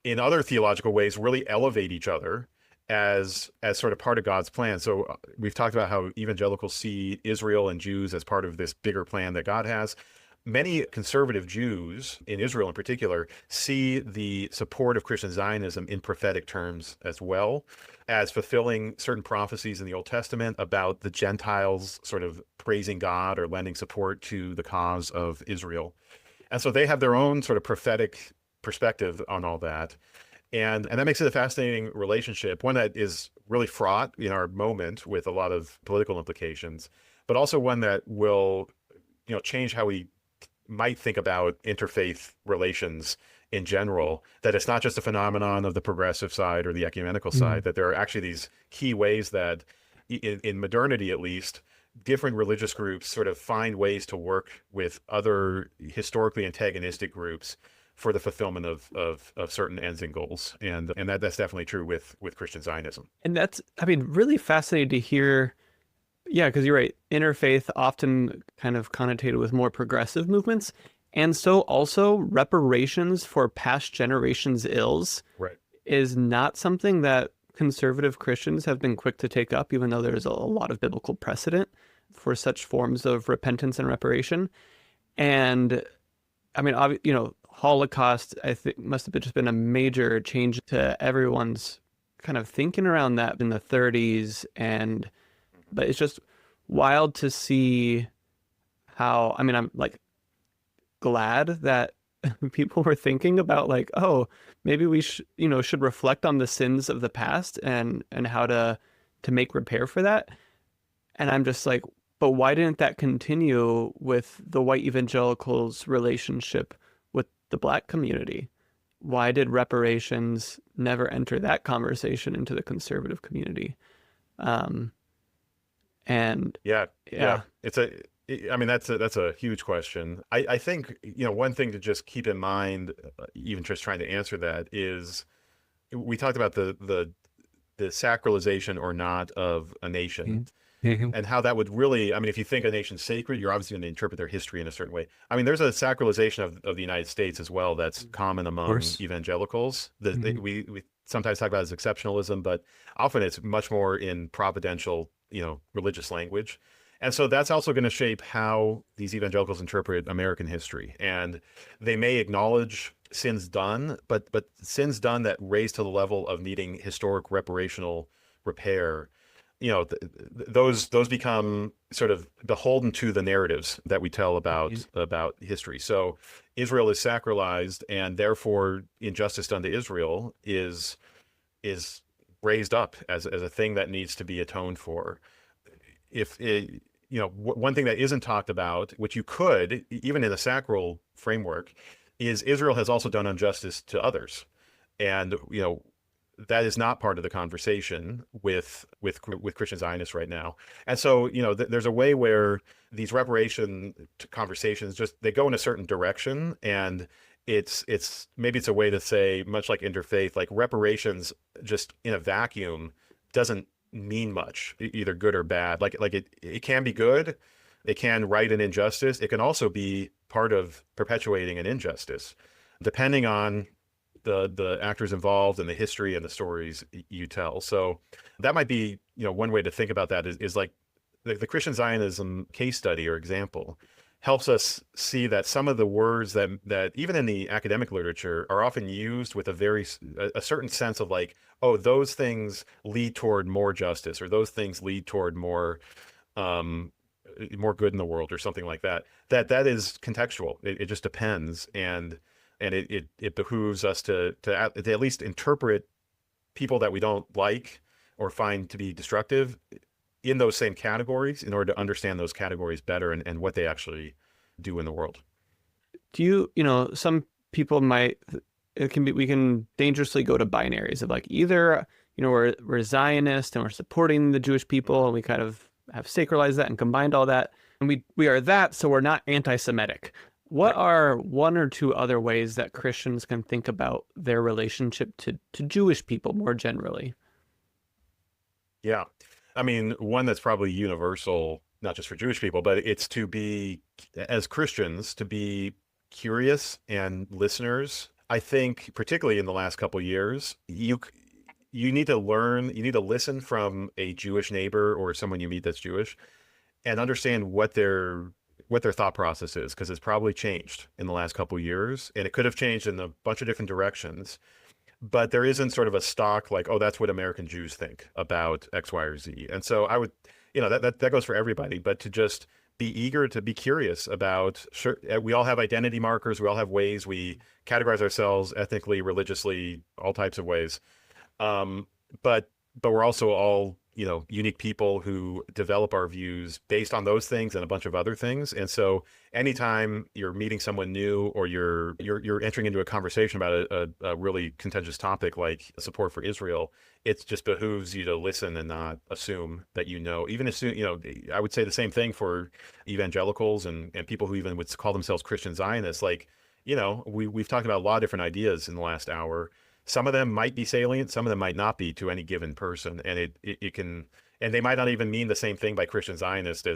in other theological ways, really elevate each other as sort of part of God's plan. So we've talked about how evangelicals see Israel and Jews as part of this bigger plan that God has. Many conservative Jews, in Israel in particular, see the support of Christian Zionism in prophetic terms as well, as fulfilling certain prophecies in the Old Testament about the Gentiles sort of praising God or lending support to the cause of Israel. And so they have their own sort of prophetic perspective on all that. And that makes it a fascinating relationship, one that is really fraught in our moment with a lot of political implications, but also one that will, change how we might think about interfaith relations in general, that it's not just a phenomenon of the progressive side or the ecumenical side, that there are actually these key ways that in modernity, at least, different religious groups sort of find ways to work with other historically antagonistic groups for the fulfillment of certain ends and goals. And that's definitely true with Christian Zionism. And that's, really fascinating to hear. Yeah, because you're right. Interfaith often kind of connotated with more progressive movements. And so also reparations for past generations' ills is not something that conservative Christians have been quick to take up, even though there's a lot of biblical precedent for such forms of repentance and reparation. And Holocaust, I think, must have just been a major change to everyone's kind of thinking around that in the 30s. But it's just wild to see how, I'm like glad that people were thinking about like, oh, maybe we should reflect on the sins of the past and how to make repair for that. And I'm just like, But why didn't that continue with the white evangelicals' relationship with the black community? Why did reparations never enter that conversation into the conservative community? And Yeah, yeah, I mean, that's a huge question. I think, one thing to just keep in mind, even just trying to answer that, is we talked about the sacralization or not of a nation. Mhm. And how that would really, I mean, if you think a nation's sacred, you're obviously going to interpret their history in a certain way. I mean, there's a sacralization of the United States as well that's common among course. evangelicals. Mhm. We sometimes talk about it as exceptionalism, but often it's much more in providential, religious language. And so that's also going to shape how these evangelicals interpret American history. And they may acknowledge sins done, but sins done that raise to the level of needing historic reparational repair, those become sort of beholden to the narratives that we tell about history. So Israel is sacralized, and therefore injustice done to Israel is raised up as a thing that needs to be atoned for. One thing that isn't talked about, which you could, even in a sacral framework, is Israel has also done injustice to others. And, that is not part of the conversation with Christian Zionists right now. And so, there's a way where these reparation conversations they go in a certain direction, and it's maybe it's a way to say, much like interfaith, like reparations just in a vacuum doesn't mean much, either good or bad. Like it can be good, it can right an injustice, it can also be part of perpetuating an injustice, depending on the actors involved and the history and the stories you tell. So that might be, one way to think about that is like the Christian Zionism case study or example helps us see that some of the words that even in the academic literature are often used with a certain sense of like, oh, those things lead toward more justice, or those things lead toward more good in the world, or something like that. That is contextual. It just depends. And it behooves us to at least interpret people that we don't like or find to be destructive in those same categories in order to understand those categories better and what they actually do in the world. do some people we can dangerously go to binaries of like either, we're Zionist and we're supporting the Jewish people, and we kind of have sacralized that and combined all that. And we are that, so we're not anti-Semitic. What are one or two other ways that Christians can think about their relationship to Jewish people more generally? Yeah. I mean, one that's probably universal, not just for Jewish people, but it's to be, as Christians, to be curious and listeners. I think particularly in the last couple of years, you need to listen from a Jewish neighbor or someone you meet that's Jewish and understand what their thought process is, because it's probably changed in the last couple of years, and it could have changed in a bunch of different directions. But there isn't sort of a stock like, oh, that's what American Jews think about X, Y, or Z. And so I would, that goes for everybody, but to just be eager to be curious about, sure, we all have identity markers. We all have ways we categorize ourselves ethnically, religiously, all types of ways. But we're also all, unique people who develop our views based on those things and a bunch of other things. And so anytime you're meeting someone new, or you're entering into a conversation about a really contentious topic like support for Israel, it just behooves you to listen and not assume that even assume, I would say the same thing for evangelicals and people who even would call themselves Christian Zionists. Like, we've talked about a lot of different ideas in the last hour. Some of them might be salient, some of them might not be to any given person, and it can, and they might not even mean the same thing by Christian Zionists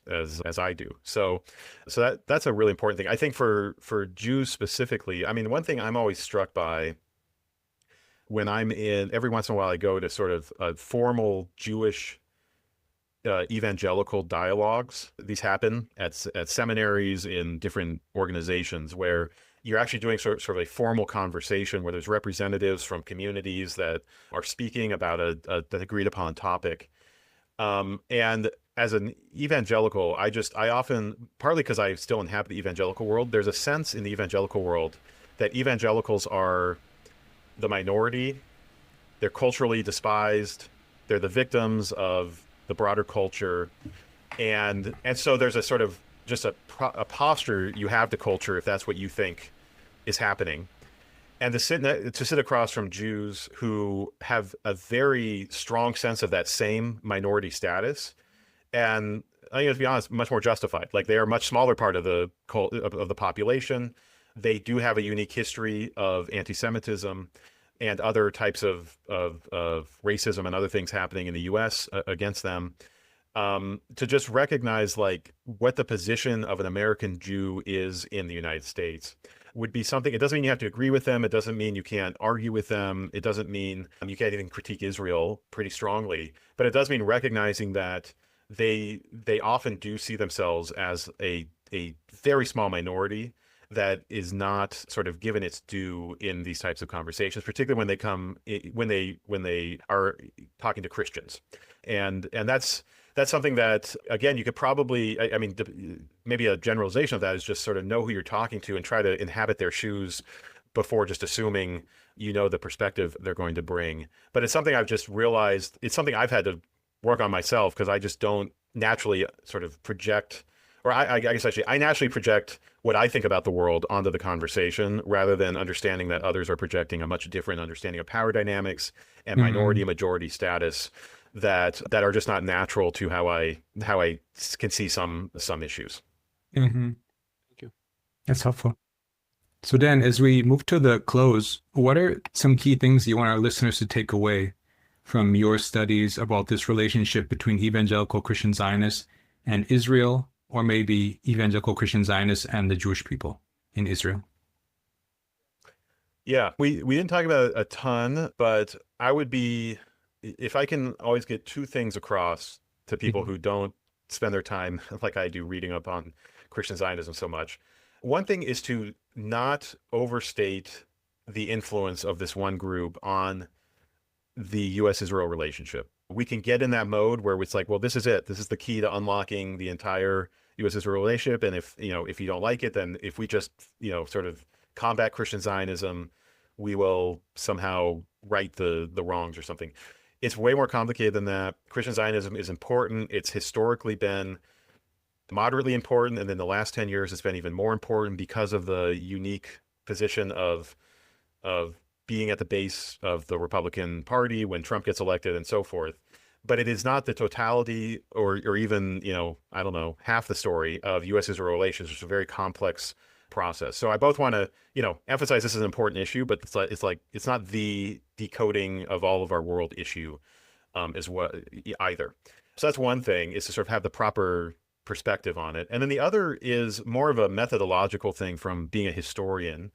as I do. So that's a really important thing. I think for Jews specifically, I mean, one thing I'm always struck by when every once in a while I go to sort of formal Jewish evangelical dialogues. These happen at seminaries, in different organizations, where you're actually doing sort of a formal conversation where there's representatives from communities that are speaking about an agreed upon topic. And as an evangelical, I often, partly because I still inhabit the evangelical world, there's a sense in the evangelical world that evangelicals are the minority, they're culturally despised, they're the victims of the broader culture, And so there's a sort of just a posture you have to culture if that's what you think is happening. And to sit across from Jews who have a very strong sense of that same minority status, and I think, to be honest, much more justified. Like, they are a much smaller part of the population. They do have a unique history of anti-Semitism and other types of racism and other things happening in the U.S. Against them. To just recognize like what the position of an American Jew is in the United States would be something. It doesn't mean you have to agree with them. It doesn't mean you can't argue with them. It doesn't mean you can't even critique Israel pretty strongly. But it does mean recognizing that they often do see themselves as a very small minority that is not sort of given its due in these types of conversations, particularly when they are talking to Christians, and that's something that, again, you could probably, I mean, maybe a generalization of that is just sort of know who you're talking to and try to inhabit their shoes before just assuming you know the perspective they're going to bring. But it's something I've just realized, it's something I've had to work on myself, because I just don't naturally sort of project, or I guess actually I naturally project what I think about the world onto the conversation, rather than understanding that others are projecting a much different understanding of power dynamics and minority and majority status that are just not natural to how I can see some issues. Mm-hmm. Thank you. That's helpful. So Dan, as we move to the close, what are some key things you want our listeners to take away from your studies about this relationship between evangelical Christian Zionists and Israel, or maybe evangelical Christian Zionists and the Jewish people in Israel? Yeah, we didn't talk about it a ton, but I would be, if I can always get two things across to people who don't spend their time like I do reading up on Christian Zionism so much. One thing is to not overstate the influence of this one group on the U.S.-Israel relationship. We can get in that mode where it's like, well, this is it. This is the key to unlocking the entire U.S.-Israel relationship. And if you don't like it, then if we just, sort of combat Christian Zionism, we will somehow right the wrongs or something. It's way more complicated than that. Christian Zionism is important. It's historically been moderately important, and in the last 10 years, it's been even more important because of the unique position of being at the base of the Republican Party when Trump gets elected and so forth. But it is not the totality or even, I don't know, half the story of U.S.-Israel relations, which is a very complex process. So I both want to, emphasize this is an important issue, but it's not the decoding of all of our world issue as well either. So that's one thing, is to sort of have the proper perspective on it. And then the other is more of a methodological thing from being a historian,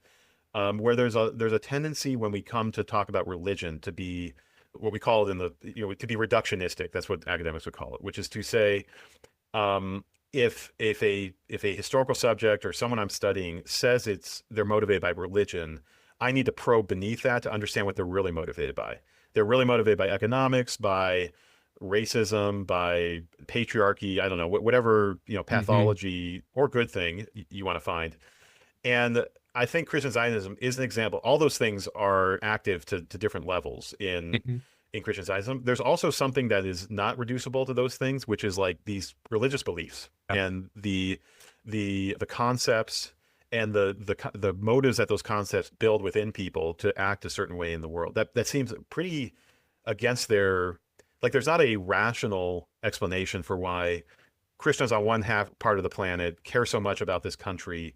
where there's a tendency when we come to talk about religion to be what we call it to be reductionistic. That's what academics would call it, which is to say, if a historical subject or someone I'm studying says they're motivated by religion, I need to probe beneath that to understand what they're really motivated by. They're really motivated by economics, by racism, by patriarchy, I don't know, whatever, pathology or good thing you want to find. And I think Christian Zionism is an example. All those things are active to different levels in Christian Zionism. There's also something that is not reducible to those things, which is like these religious beliefs and the concepts and the motives that those concepts build within people to act a certain way in the world. That seems pretty against their, like, there's not a rational explanation for why Christians on one half part of the planet care so much about this country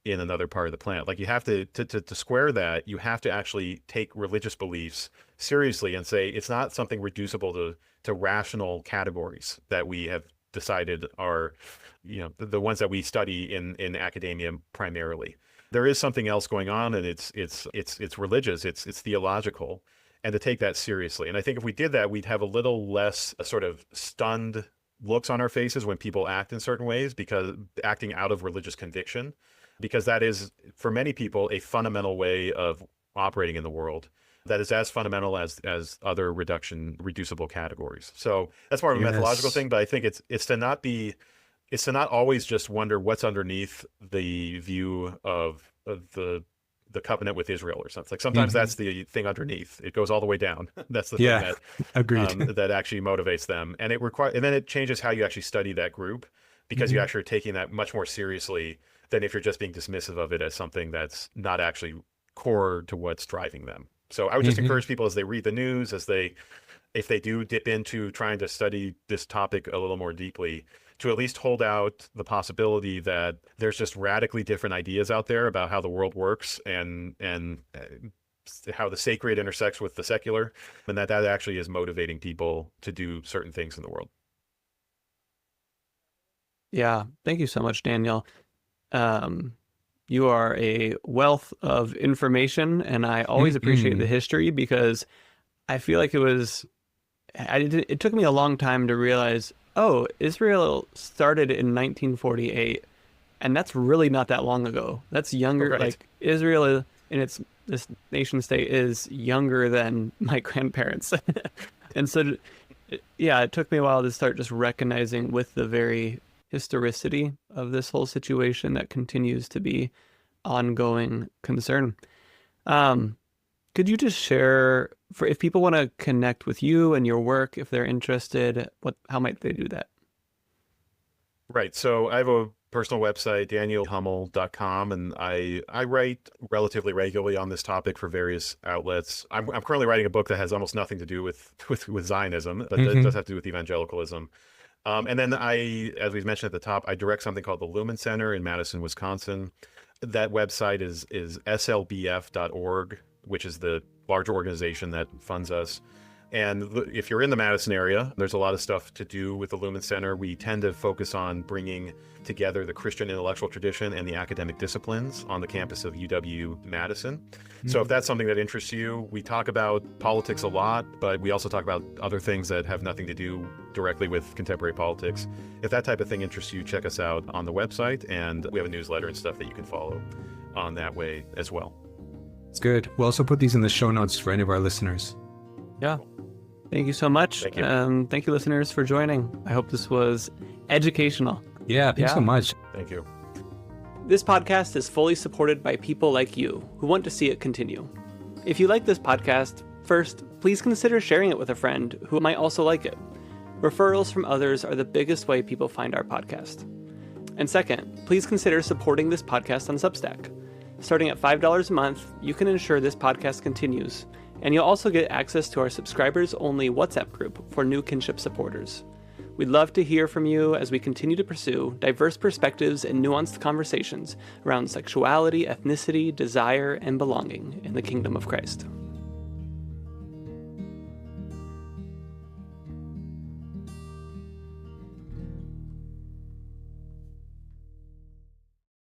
in another part of the planet. Like, you have to square that, you have to actually take religious beliefs seriously and say it's not something reducible to rational categories that we have decided are, the ones that we study in academia primarily. There is something else going on, and it's religious, it's theological, and to take that seriously. And I think if we did that, we'd have a little less sort of stunned looks on our faces when people act in certain ways, because acting out of religious conviction, because that is, for many people, a fundamental way of operating in the world that is as fundamental as other reducible categories. So that's more of a methodological thing, but I think it's to not always just wonder what's underneath the view of the the covenant with Israel or something. Like sometimes that's the thing underneath. It goes all the way down. That's the thing that agreed. that actually motivates them, and then it changes how you actually study that group, because you actually are taking that much more seriously than if you're just being dismissive of it as something that's not actually core to what's driving them. So I would just encourage people, as they read the news, if they do dip into trying to study this topic a little more deeply, to at least hold out the possibility that there's just radically different ideas out there about how the world works and how the sacred intersects with the secular, and that actually is motivating people to do certain things in the world. Yeah, thank you so much, Daniel. You are a wealth of information, and I always appreciate the history, because I feel like it took me a long time to realize, oh, Israel started in 1948, and that's really not that long ago. That's younger. Right. Like, Israel this nation state is younger than my grandparents. And so, yeah, it took me a while to start just recognizing, with the very historicity of this whole situation that continues to be ongoing concern. Could you just share, if people want to connect with you and your work, if they're interested, how might they do that? Right. So I have a personal website, danielhummel.com, and I write relatively regularly on this topic for various outlets. I'm currently writing a book that has almost nothing to do with Zionism, but it does have to do with evangelicalism. And then as we've mentioned at the top, I direct something called the Lumen Center in Madison, Wisconsin. That website is slbf.org, which is the larger organization that funds us. And if you're in the Madison area, there's a lot of stuff to do with the Lumen Center. We tend to focus on bringing together the Christian intellectual tradition and the academic disciplines on the campus of UW-Madison. So if that's something that interests you, we talk about politics a lot, but we also talk about other things that have nothing to do directly with contemporary politics. If that type of thing interests you, check us out on the website, and we have a newsletter and stuff that you can follow on that way as well. It's good. We'll also put these in the show notes for any of our listeners. Yeah. Thank you so much. Thank you. Thank you, listeners, for joining. I hope this was educational. Yeah, thanks so much. Thank you. This podcast is fully supported by people like you who want to see it continue. If you like this podcast, first, please consider sharing it with a friend who might also like it. Referrals from others are the biggest way people find our podcast. And second, please consider supporting this podcast on Substack. Starting at $5 a month, you can ensure this podcast continues, and you'll also get access to our subscribers-only WhatsApp group for new Kinship supporters. We'd love to hear from you as we continue to pursue diverse perspectives and nuanced conversations around sexuality, ethnicity, desire, and belonging in the kingdom of Christ.